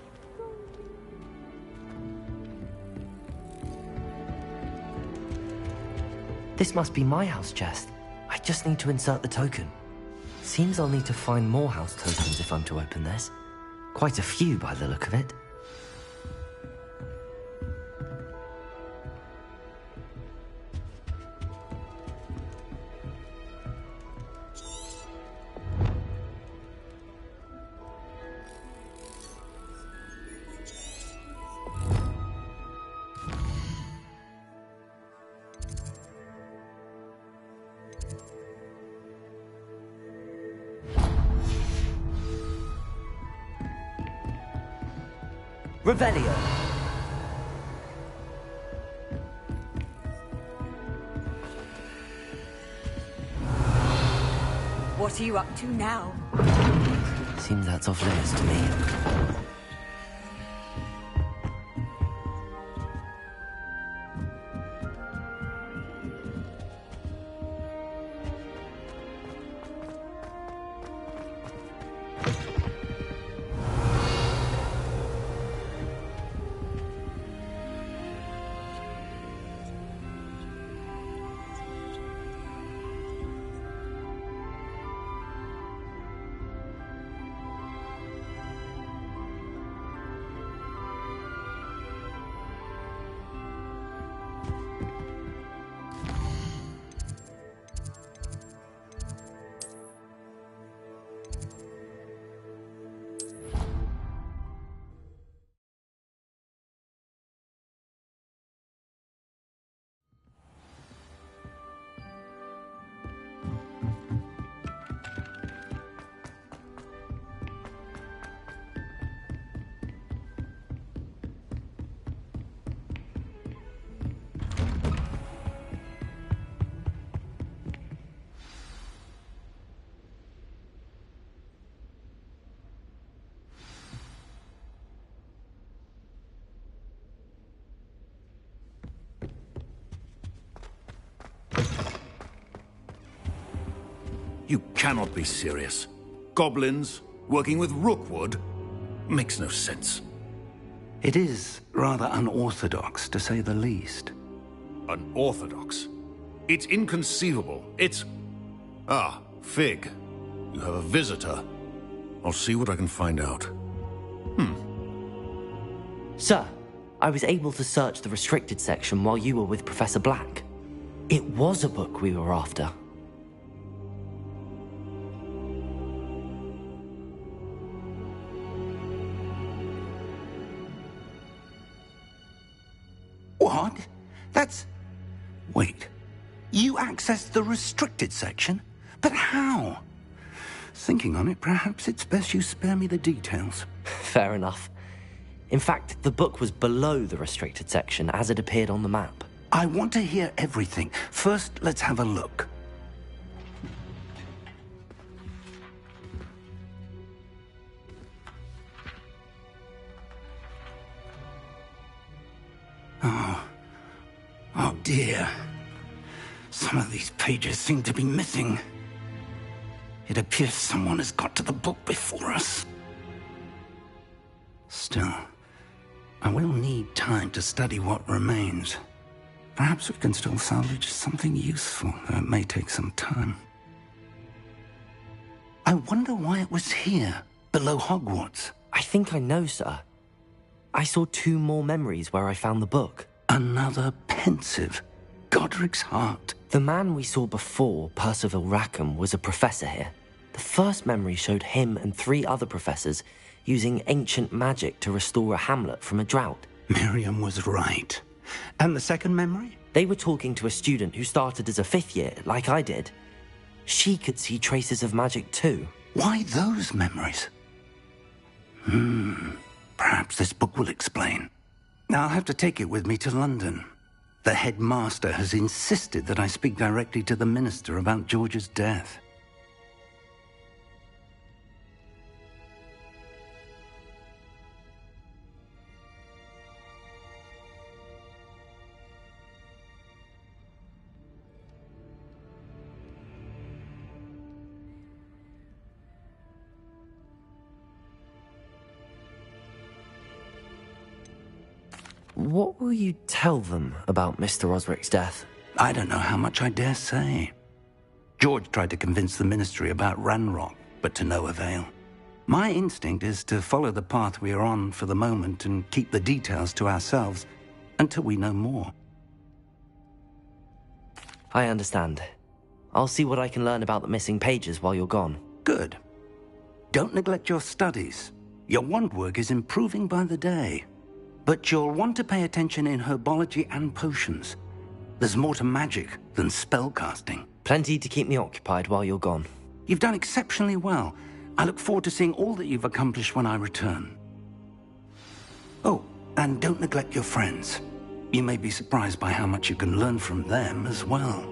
This must be my house chest. I just need to insert the token. Seems I'll need to find more house tokens if I'm to open this. Quite a few by the look of it. Revelio. What are you up to now? Seems that's off limits to me. You cannot be serious. Goblins working with Rookwood? Makes no sense. It is rather unorthodox, to say the least. Unorthodox? It's inconceivable. It's... Ah, Fig. You have a visitor. I'll see what I can find out. Sir, I was able to search the restricted section while you were with Professor Black. It was a book we were after. What? That's... Wait. You accessed the restricted section? But how? Thinking on it, perhaps it's best you spare me the details. Fair enough. In fact, the book was below the restricted section as it appeared on the map. I want to hear everything. First, let's have a look. Oh dear. Some of these pages seem to be missing. It appears someone has got to the book before us. Still, I will need time to study what remains. Perhaps we can still salvage something useful, though it may take some time. I wonder why it was here, below Hogwarts. I think I know, sir. I saw 2 more memories where I found the book. Another pensive. Godric's heart. The man we saw before, Percival Rackham, was a professor here. The first memory showed him and 3 other professors using ancient magic to restore a hamlet from a drought. Miriam was right. And the second memory? They were talking to a student who started as a 5th year, like I did. She could see traces of magic too. Why those memories? Perhaps this book will explain. I'll have to take it with me to London. The headmaster has insisted that I speak directly to the minister about George's death. What will you tell them about Mr. Osric's death? I don't know how much I dare say. George tried to convince the ministry about Ranrock, but to no avail. My instinct is to follow the path we are on for the moment and keep the details to ourselves until we know more. I understand. I'll see what I can learn about the missing pages while you're gone. Good. Don't neglect your studies. Your wand work is improving by the day. But you'll want to pay attention in herbology and potions. There's more to magic than spellcasting. Plenty to keep me occupied while you're gone. You've done exceptionally well. I look forward to seeing all that you've accomplished when I return. Oh, and don't neglect your friends. You may be surprised by how much you can learn from them as well.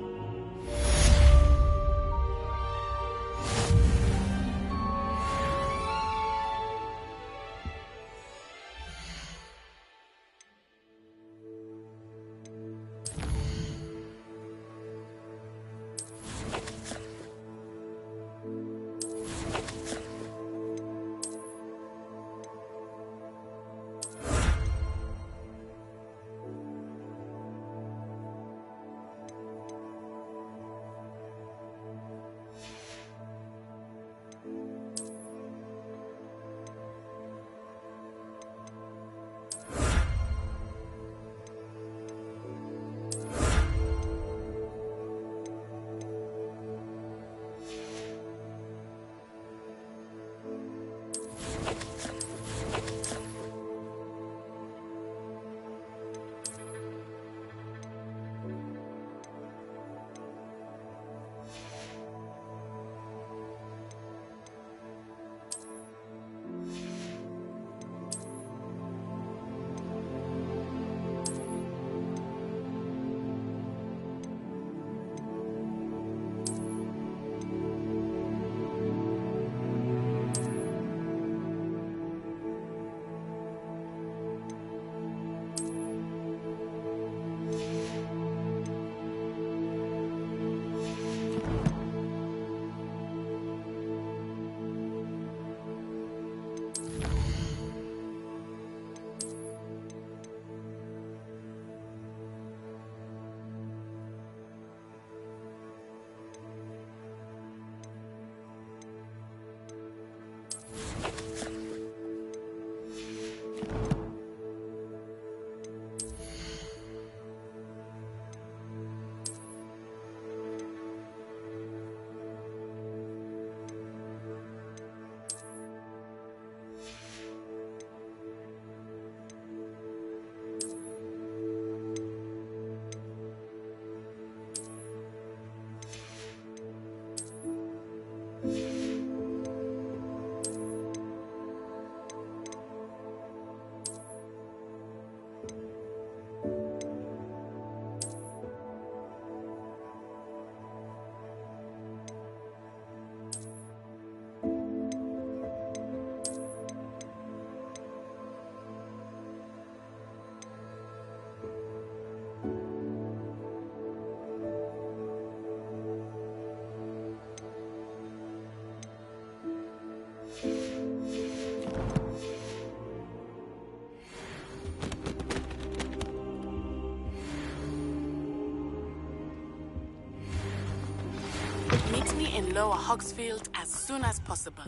me in Lower Hogsfield as soon as possible.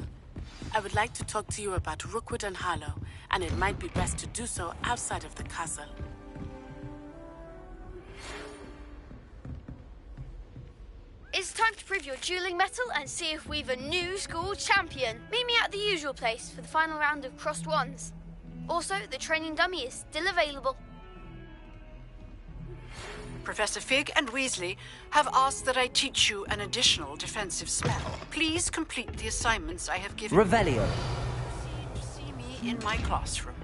I would like to talk to you about Rookwood and Harlow, and it might be best to do so outside of the castle. It's time to prove your dueling mettle and see if we've a new school champion. Meet me at the usual place for the final round of crossed wands. Also, the training dummy is still available. Professor Fig and Weasley have asked that I teach you an additional defensive spell. Please complete the assignments I have given. Revelio. Proceed to see me in my classroom.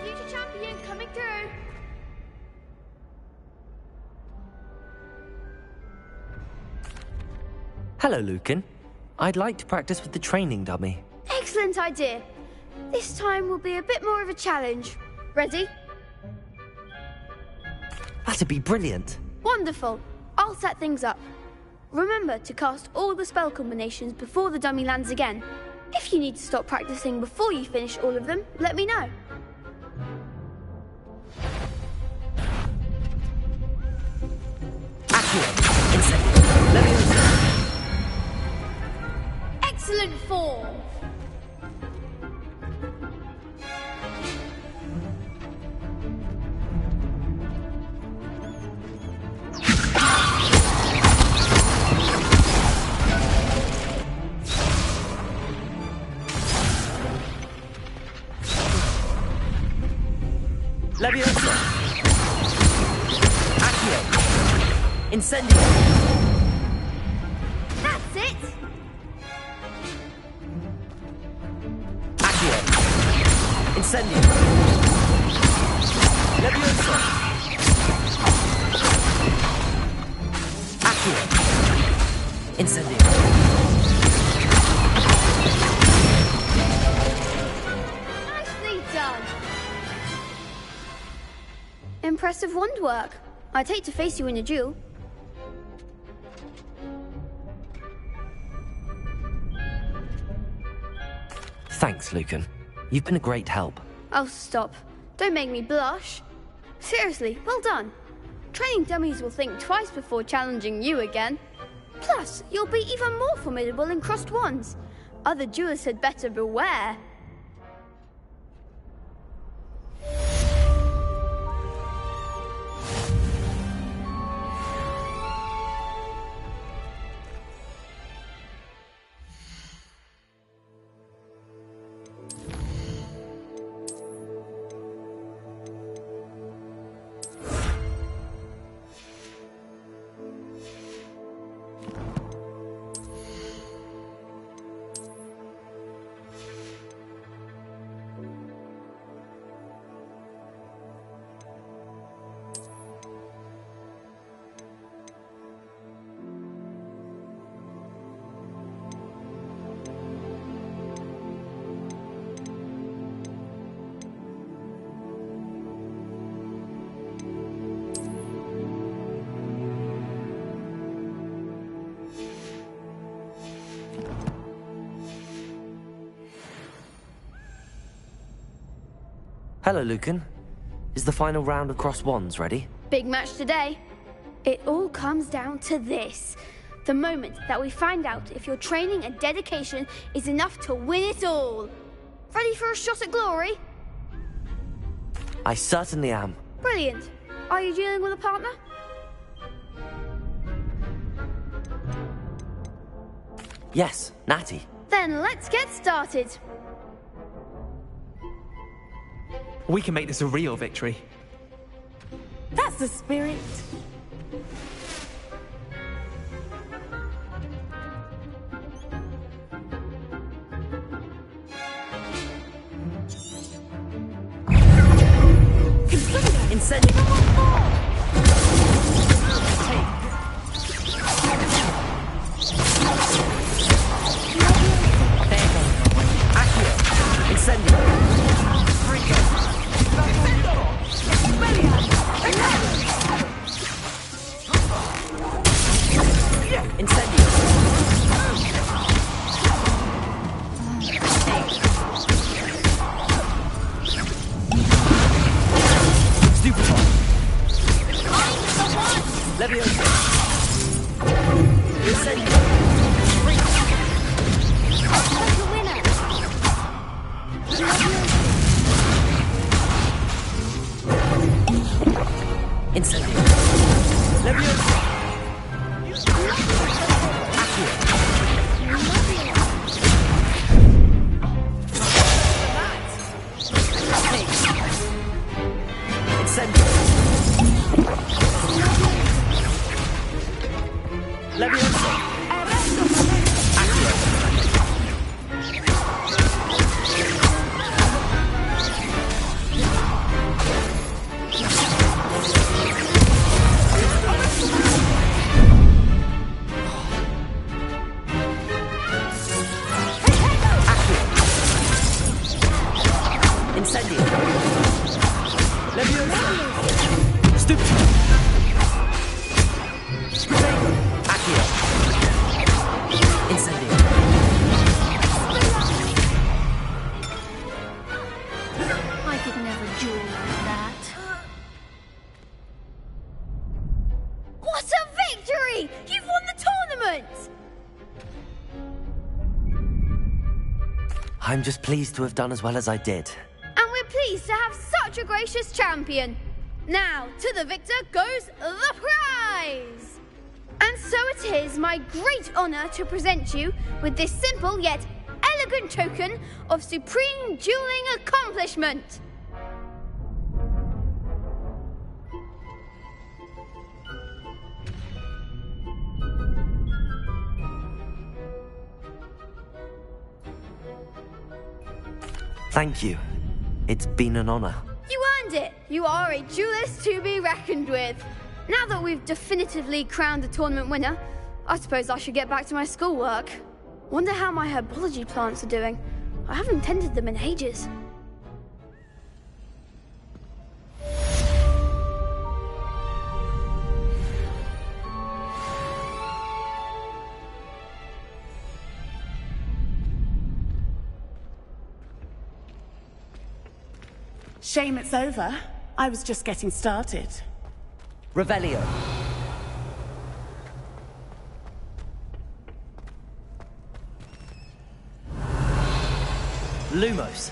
Future champion coming through. Hello, Lucan. I'd like to practice with the training dummy. Excellent idea. This time will be a bit more of a challenge. Ready? That'd be brilliant. Wonderful. I'll set things up. Remember to cast all the spell combinations before the dummy lands again. If you need to stop practicing before you finish all of them, let me know. Excellent form. Leviosa! Accio! Incendio! That's it! Accio! Incendio! Leviosa! Accio! Incendio! Nicely done! Impressive wand work. I'd hate to face you in a duel. Thanks, Lucan. You've been a great help. Oh, stop. Don't make me blush. Seriously, well done. Training dummies will think twice before challenging you again. Plus, you'll be even more formidable in crossed wands. Other duelists had better beware. Hello, Lucan. Is the final round of crossed wands ready? Big match today. It all comes down to this. The moment that we find out if your training and dedication is enough to win it all. Ready for a shot at glory? I certainly am. Brilliant. Are you dealing with a partner? Yes, Natty. Then let's get started. We can make this a real victory. That's the spirit. Incendiary! I'm just pleased to have done as well as I did. And we're pleased to have such a gracious champion. Now, to the victor goes the prize! And so it is my great honor to present you with this simple yet elegant token of supreme dueling accomplishment. Thank you. It's been an honor. You earned it. You are a duelist to be reckoned with. Now that we've definitively crowned the tournament winner, I suppose I should get back to my schoolwork. Wonder how my herbology plants are doing. I haven't tended them in ages. Shame it's over. I was just getting started. Revelio. Lumos.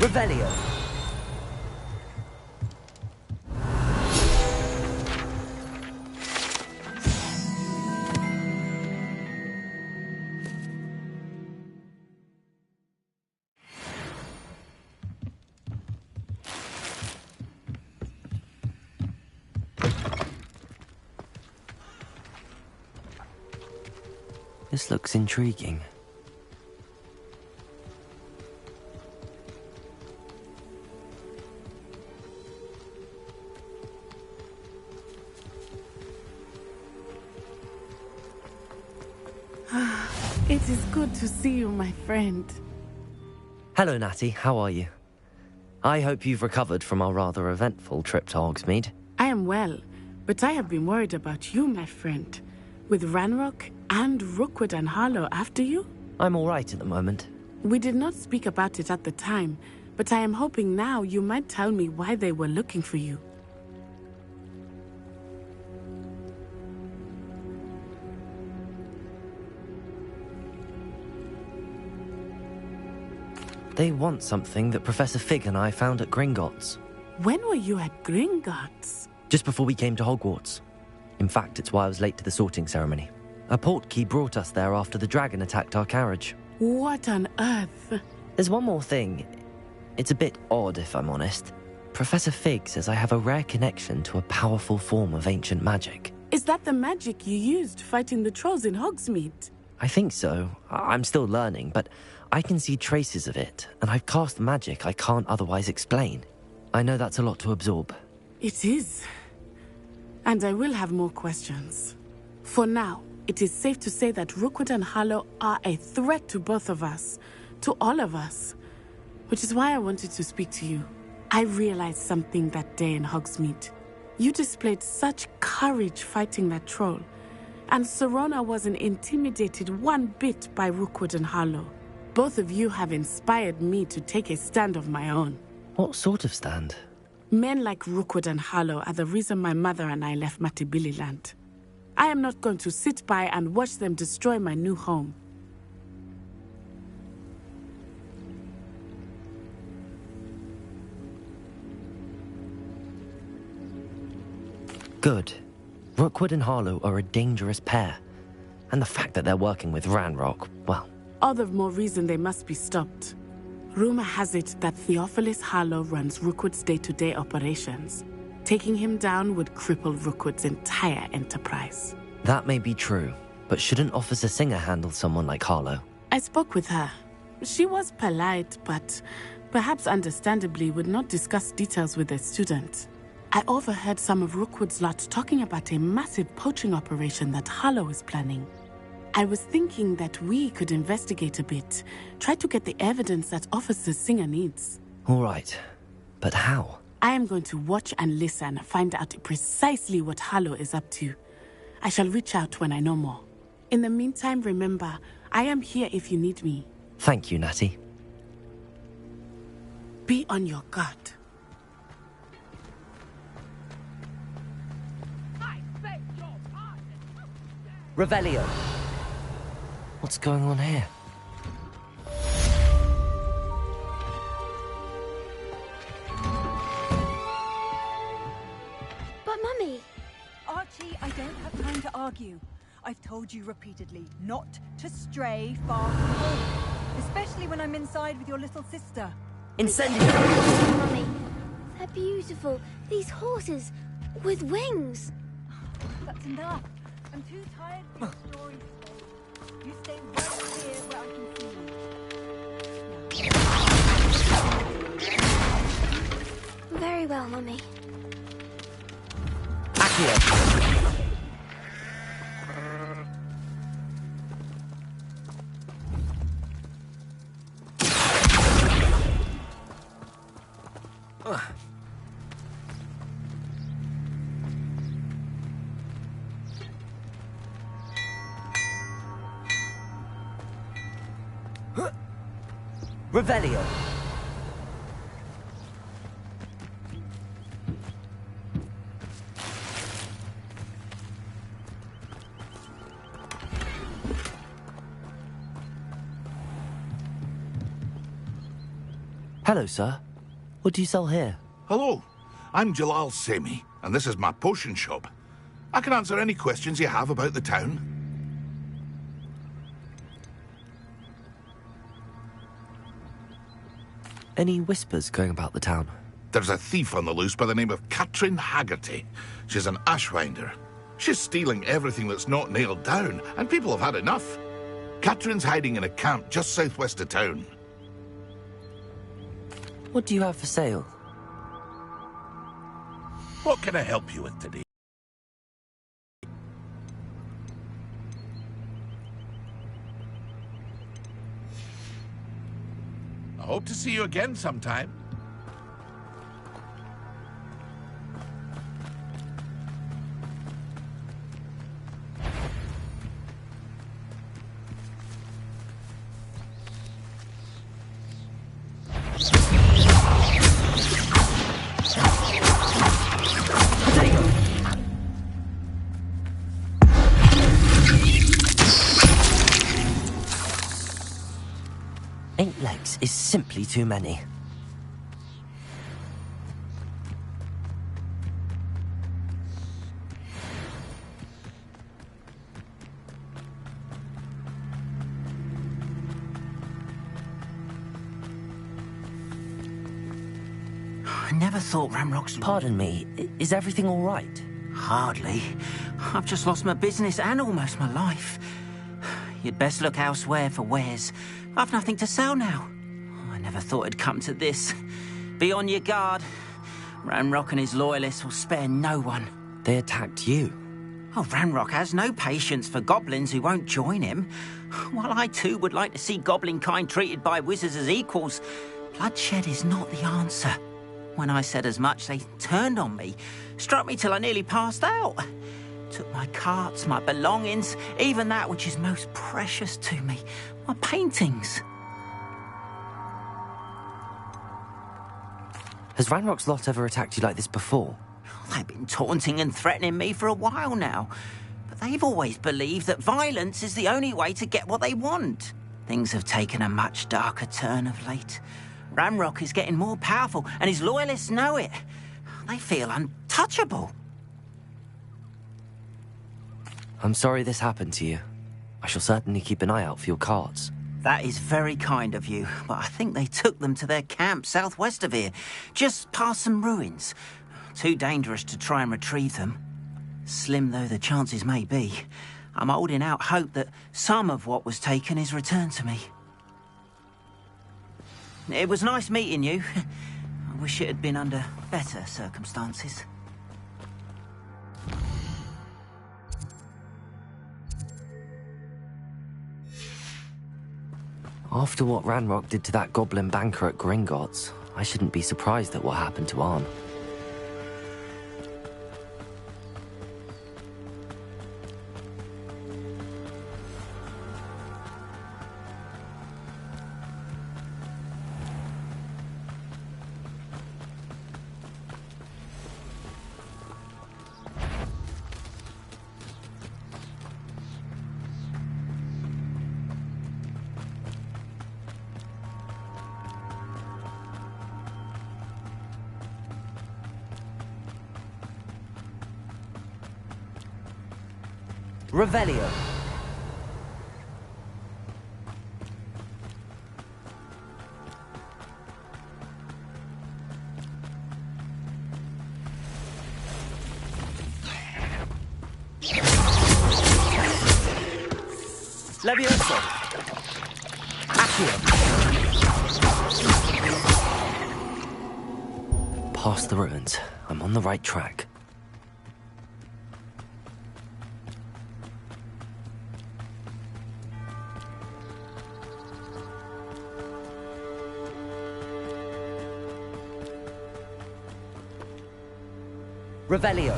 Revelio. This looks intriguing. It is good to see you, my friend. Hello, Natty. How are you? I hope you've recovered from our rather eventful trip to Hogsmeade. I am well, but I have been worried about you, my friend. With Ranrock and Rookwood and Harlow after you? I'm all right at the moment. We did not speak about it at the time, but I am hoping now you might tell me why they were looking for you. They want something that Professor Fig and I found at Gringotts. When were you at Gringotts? Just before we came to Hogwarts. In fact, it's why I was late to the sorting ceremony. A portkey brought us there after the dragon attacked our carriage. What on earth? There's one more thing. It's a bit odd, if I'm honest. Professor Fig says I have a rare connection to a powerful form of ancient magic. Is that the magic you used fighting the trolls in Hogsmeade? I think so. I'm still learning, but I can see traces of it, and I've cast magic I can't otherwise explain. I know that's a lot to absorb. It is. And I will have more questions. For now, it is safe to say that Rookwood and Harlow are a threat to both of us, to all of us. Which is why I wanted to speak to you. I realized something that day in Hogsmeade. You displayed such courage fighting that troll, and Serona wasn't intimidated one bit by Rookwood and Harlow. Both of you have inspired me to take a stand of my own. What sort of stand? Men like Rookwood and Harlow are the reason my mother and I left Matabeleland. I am not going to sit by and watch them destroy my new home. Good. Rookwood and Harlow are a dangerous pair. And the fact that they're working with Ranrock, well... All the more reason they must be stopped. Rumor has it that Theophilus Harlow runs Rookwood's day-to-day operations. Taking him down would cripple Rookwood's entire enterprise. That may be true, but shouldn't Officer Singer handle someone like Harlow? I spoke with her. She was polite, but perhaps understandably would not discuss details with a student. I overheard some of Rookwood's lot talking about a massive poaching operation that Harlow is planning. I was thinking that we could investigate a bit, try to get the evidence that Officer Singer needs. All right, but how? I am going to watch and listen, find out precisely what Harlow is up to. I shall reach out when I know more. In the meantime, remember, I am here if you need me. Thank you, Natty. Be on your guard. Revelio. What's going on here? But Mummy... Archie, I don't have time to argue. I've told you repeatedly not to stray far from home. Especially when I'm inside with your little sister. Incendiary! Mummy, they're beautiful. These horses with wings. That's enough. I'm too tired for your stories. You stay right here where I can see you. Very well, Mummy. Accio. Revelio. Hello, sir. What do you sell here? Hello, I'm Jalal Semi, and this is my potion shop. I can answer any questions you have about the town. Any whispers going about the town? There's a thief on the loose by the name of Katrin Haggerty. She's an ashwinder. She's stealing everything that's not nailed down, and people have had enough. Katrin's hiding in a camp just southwest of town. What do you have for sale? What can I help you with today? I hope to see you again sometime. Legs is simply too many. I never thought Ramrock's... Pardon me, is everything all right? Hardly. I've just lost my business and almost my life. You'd best look elsewhere for wares. I've nothing to sell now. I never thought it'd come to this. Be on your guard. Ranrock and his loyalists will spare no one. They attacked you. Oh, Ranrock has no patience for goblins who won't join him. While I too would like to see goblin kind treated by wizards as equals, bloodshed is not the answer. When I said as much, they turned on me, struck me till I nearly passed out. Took my carts, my belongings, even that which is most precious to me, my paintings. Has Ranrock's lot ever attacked you like this before? They've been taunting and threatening me for a while now, but they've always believed that violence is the only way to get what they want. Things have taken a much darker turn of late. Ranrock is getting more powerful, and his loyalists know it. They feel untouchable. I'm sorry this happened to you. I shall certainly keep an eye out for your carts. That is very kind of you, but I think they took them to their camp southwest of here, just past some ruins. too dangerous to try and retrieve them. Slim though the chances may be, I'm holding out hope that some of what was taken is returned to me. It was nice meeting you. I wish it had been under better circumstances. After what Ranrock did to that goblin banker at Gringotts, I shouldn't be surprised at what happened to Arn. Revelio. Levioso. Accio. Past the ruins. I'm on the right track. Revelio.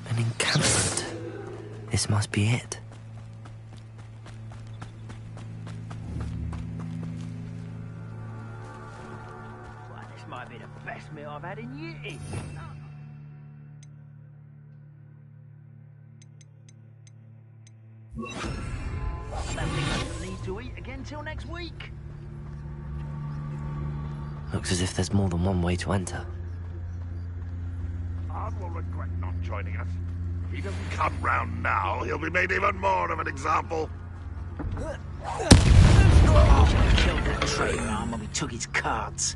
An encampment. This must be it. Well, this might be the best meal I've had in years. To eat again till next week. Looks as if there's more than one way to enter. Arn will regret not joining us. If he doesn't come round now, he'll be made even more of an example. Killed that traitor Arn when we took his cards.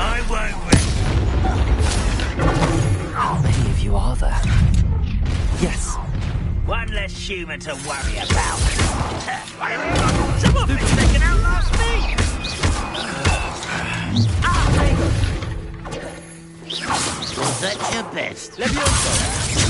I won't win. How many of you are there? Yes. One less human to worry about. Some of it's taken out last week. Was that your best? Levioso.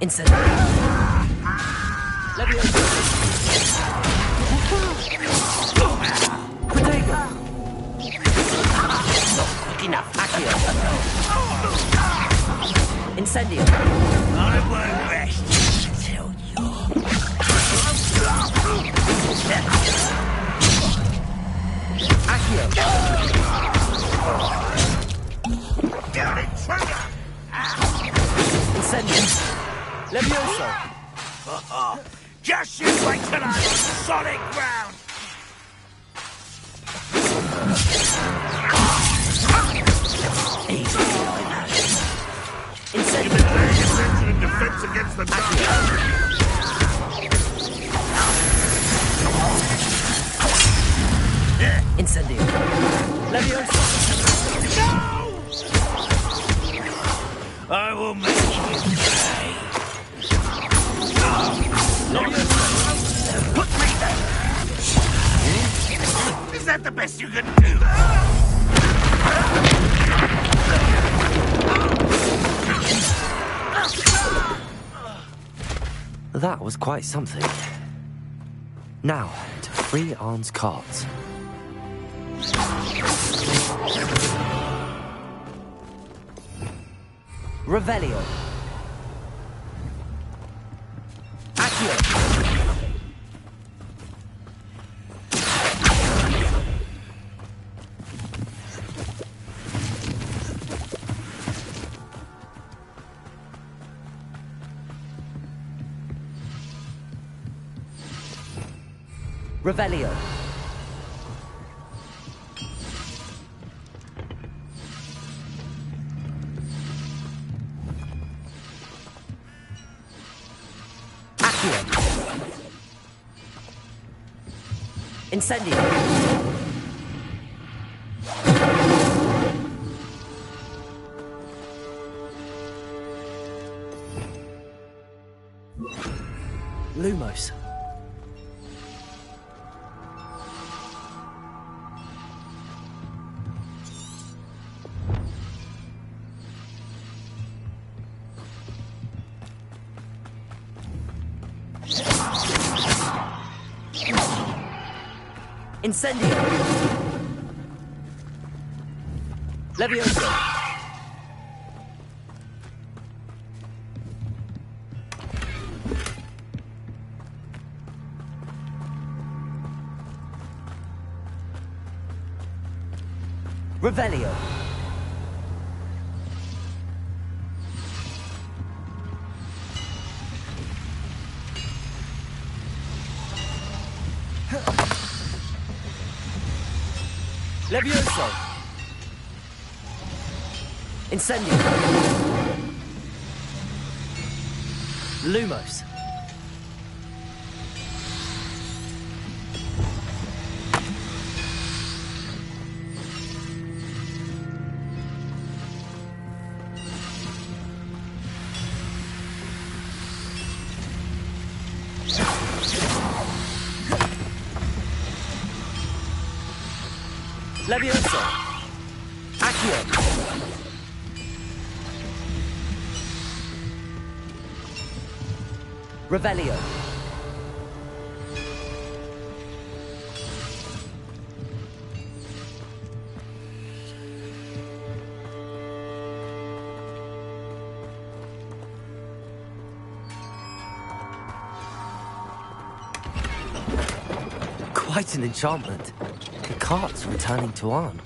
Incendio. Protego. Not quick enough. Accio. Incendio. I won't rest until you're... Accio. Incendio. Levioso! Just you wait till I'm on solid ground! Easy, Incendio! In defense against the dark! Incendio! Levioso! No! I will make you pay! Put me there! Is that the best you can do? That was quite something. Now, to free Arn's carts. Revelio. Accio. Revelio. Accio. Incendio. Lumos. Incendio. Levioso. Revelio. Levioso. Incendio. Lumos. Levioso. Accio. Revelio. Quite an enchantment. The cart's returning to Arn.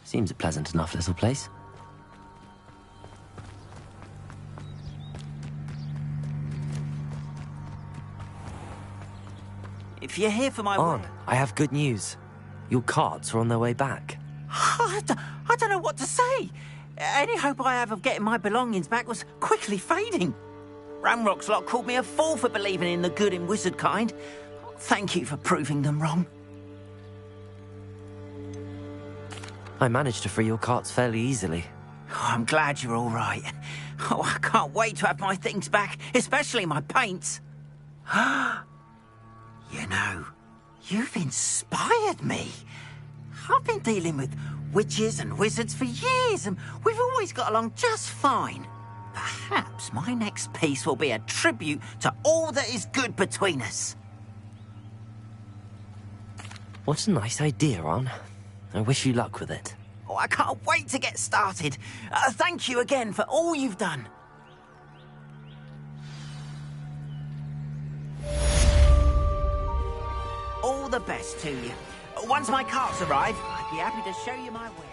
Seems a pleasant enough little place. If you're here for my... Arn, I have good news. Your carts are on their way back. I don't know what to say. Any hope I have of getting my belongings back was quickly fading. Ranrock's lot called me a fool for believing in the good in wizard kind. Thank you for proving them wrong. I managed to free your carts fairly easily. Oh, I'm glad you're all right. Oh, I can't wait to have my things back, especially my paints. You know, you've inspired me. I've been dealing with witches and wizards for years, and we've always got along just fine. Perhaps my next piece will be a tribute to all that is good between us. What a nice idea, Arn. I wish you luck with it. Oh, I can't wait to get started. Thank you again for all you've done. All the best to you. Once my carts arrive, I'd be happy to show you my way.